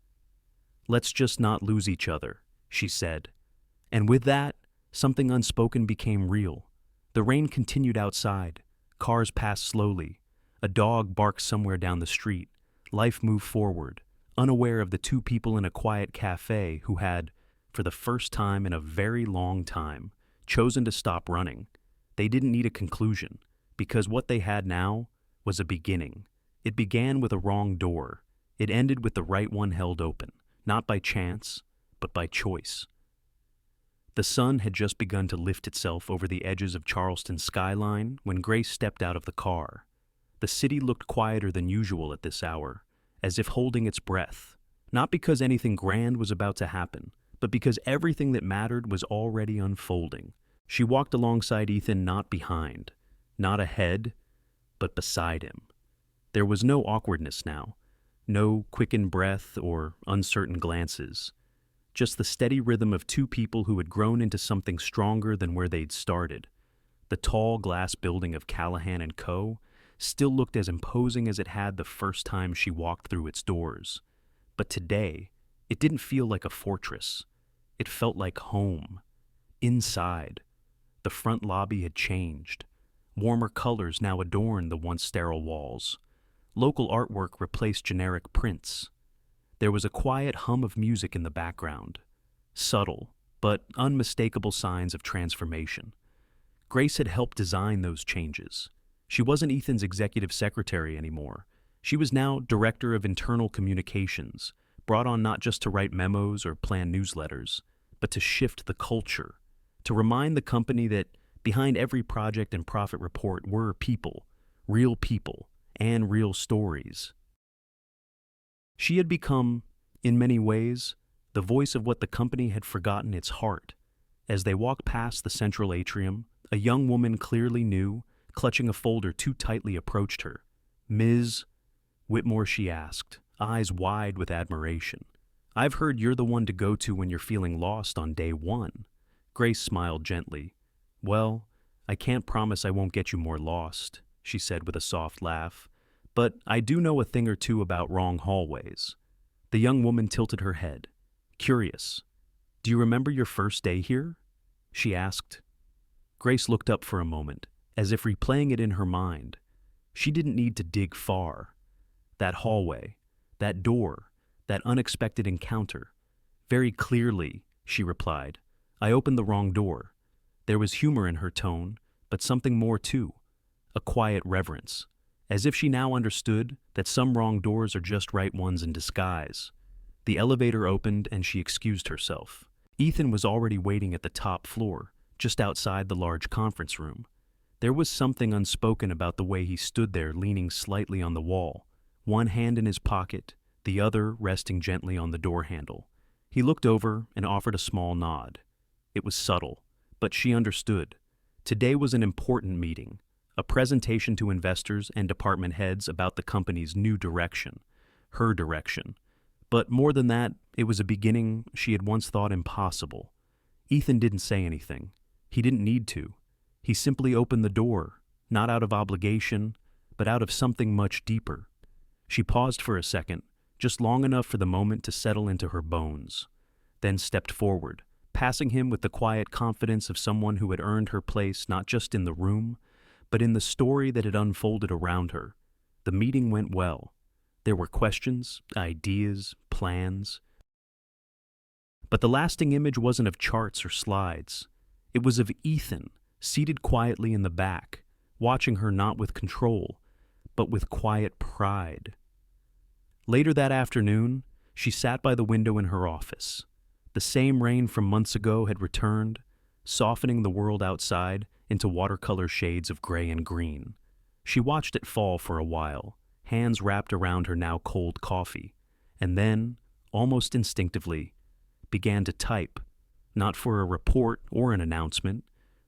"Let's just not lose each other," she said. And with that, something unspoken became real. The rain continued outside. Cars passed slowly. A dog barked somewhere down the street. Life moved forward, unaware of the two people in a quiet cafe who had, for the first time in a very long time, chosen to stop running. They didn't need a conclusion, because what they had now was a beginning. It began with a wrong door. It ended with the right one held open, not by chance, but by choice. The sun had just begun to lift itself over the edges of Charleston's skyline when Grace stepped out of the car. The city looked quieter than usual at this hour, as if holding its breath, not because anything grand was about to happen, but because everything that mattered was already unfolding. She walked alongside Ethan, not behind, not ahead, but beside him. There was no awkwardness now, no quickened breath or uncertain glances. Just the steady rhythm of two people who had grown into something stronger than where they'd started. The tall glass building of Callahan & Co. still looked as imposing as it had the first time she walked through its doors. But today, it didn't feel like a fortress. It felt like home. Inside, the front lobby had changed. Warmer colors now adorned the once sterile walls. Local artwork replaced generic prints. There was a quiet hum of music in the background. Subtle, but unmistakable signs of transformation. Grace had helped design those changes. She wasn't Ethan's executive secretary anymore. She was now director of internal communications, brought on not just to write memos or plan newsletters, but to shift the culture, to remind the company that behind every project and profit report were people, and real stories. She had become, in many ways, the voice of what the company had forgotten its heart. As they walked past the central atrium, a young woman clearly new, clutching a folder too tightly, approached her. "Ms. Whitmore," she asked, eyes wide with admiration. "I've heard you're the one to go to when you're feeling lost on day one." Grace smiled gently. "Well, I can't promise I won't get you more lost," she said with a soft laugh. "But I do know a thing or two about wrong hallways." The young woman tilted her head, curious. "Do you remember your first day here?" she asked. Grace looked up for a moment, as if replaying it in her mind. She didn't need to dig far. That hallway, that door, that unexpected encounter. Very clearly, she replied. I opened the wrong door. There was humor in her tone, but something more too. A quiet reverence, as if she now understood that some wrong doors are just right ones in disguise. The elevator opened and she excused herself. Ethan was already waiting at the top floor, just outside the large conference room. There was something unspoken about the way he stood there leaning slightly on the wall, one hand in his pocket, the other resting gently on the door handle. He looked over and offered a small nod. It was subtle, but she understood. Today was an important meeting, a presentation to investors and department heads about the company's new direction, her direction. But more than that, it was a beginning she had once thought impossible. Ethan didn't say anything. He didn't need to. He simply opened the door, not out of obligation, but out of something much deeper. She paused for a second, just long enough for the moment to settle into her bones, then stepped forward, passing him with the quiet confidence of someone who had earned her place not just in the room, but in the story that had unfolded around her. The meeting went well. There were questions, ideas, plans. But the lasting image wasn't of charts or slides. It was of Ethan, seated quietly in the back, watching her not with control, but with quiet pride. Later that afternoon, she sat by the window in her office. The same rain from months ago had returned, softening the world outside into watercolor shades of gray and green. She watched it fall for a while, hands wrapped around her now cold coffee, and then, almost instinctively, began to type, not for a report or an announcement,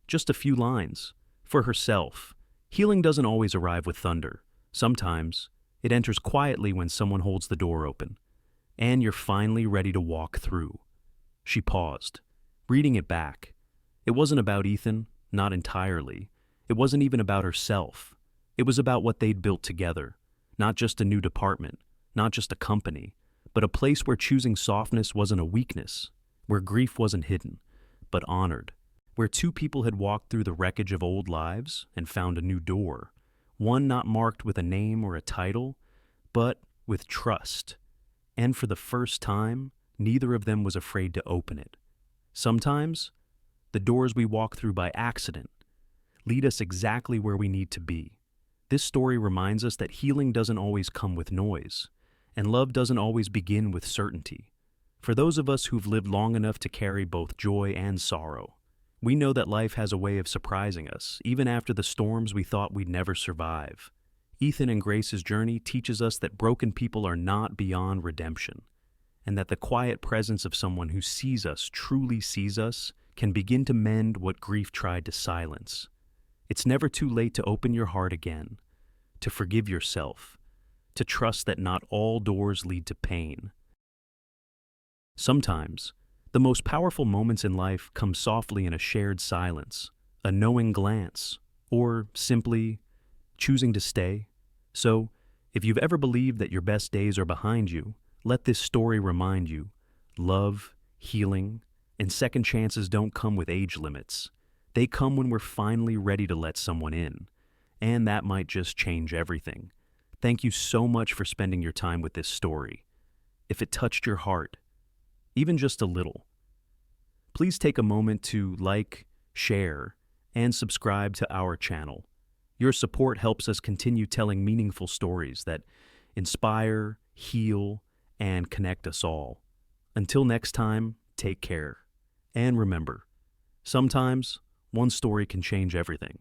just a few lines, for herself. Healing doesn't always arrive with thunder. Sometimes, it enters quietly when someone holds the door open, and you're finally ready to walk through. She paused, reading it back. It wasn't about Ethan, not entirely. It wasn't even about herself. It was about what they'd built together. Not just a new department, not just a company, but a place where choosing softness wasn't a weakness, where grief wasn't hidden, but honored, where two people had walked through the wreckage of old lives and found a new door, one not marked with a name or a title, but with trust. And for the first time, neither of them was afraid to open it. Sometimes, the doors we walk through by accident lead us exactly where we need to be. This story reminds us that healing doesn't always come with noise, and love doesn't always begin with certainty. For those of us who've lived long enough to carry both joy and sorrow, we know that life has a way of surprising us, even after the storms we thought we'd never survive. Ethan and Grace's journey teaches us that broken people are not beyond redemption, and that the quiet presence of someone who sees us, truly sees us, can begin to mend what grief tried to silence. It's never too late to open your heart again, to forgive yourself, to trust that not all doors lead to pain. Sometimes, the most powerful moments in life come softly in a shared silence, a knowing glance, or simply choosing to stay. So, if you've ever believed that your best days are behind you, let this story remind you, love, healing, and second chances don't come with age limits. They come when we're finally ready to let someone in, and that might just change everything. Thank you so much for spending your time with this story. If it touched your heart, even just a little, please take a moment to like, share, and subscribe to our channel. Your support helps us continue telling meaningful stories that inspire, heal, and connect us all. Until next time, take care. And remember, sometimes one story can change everything.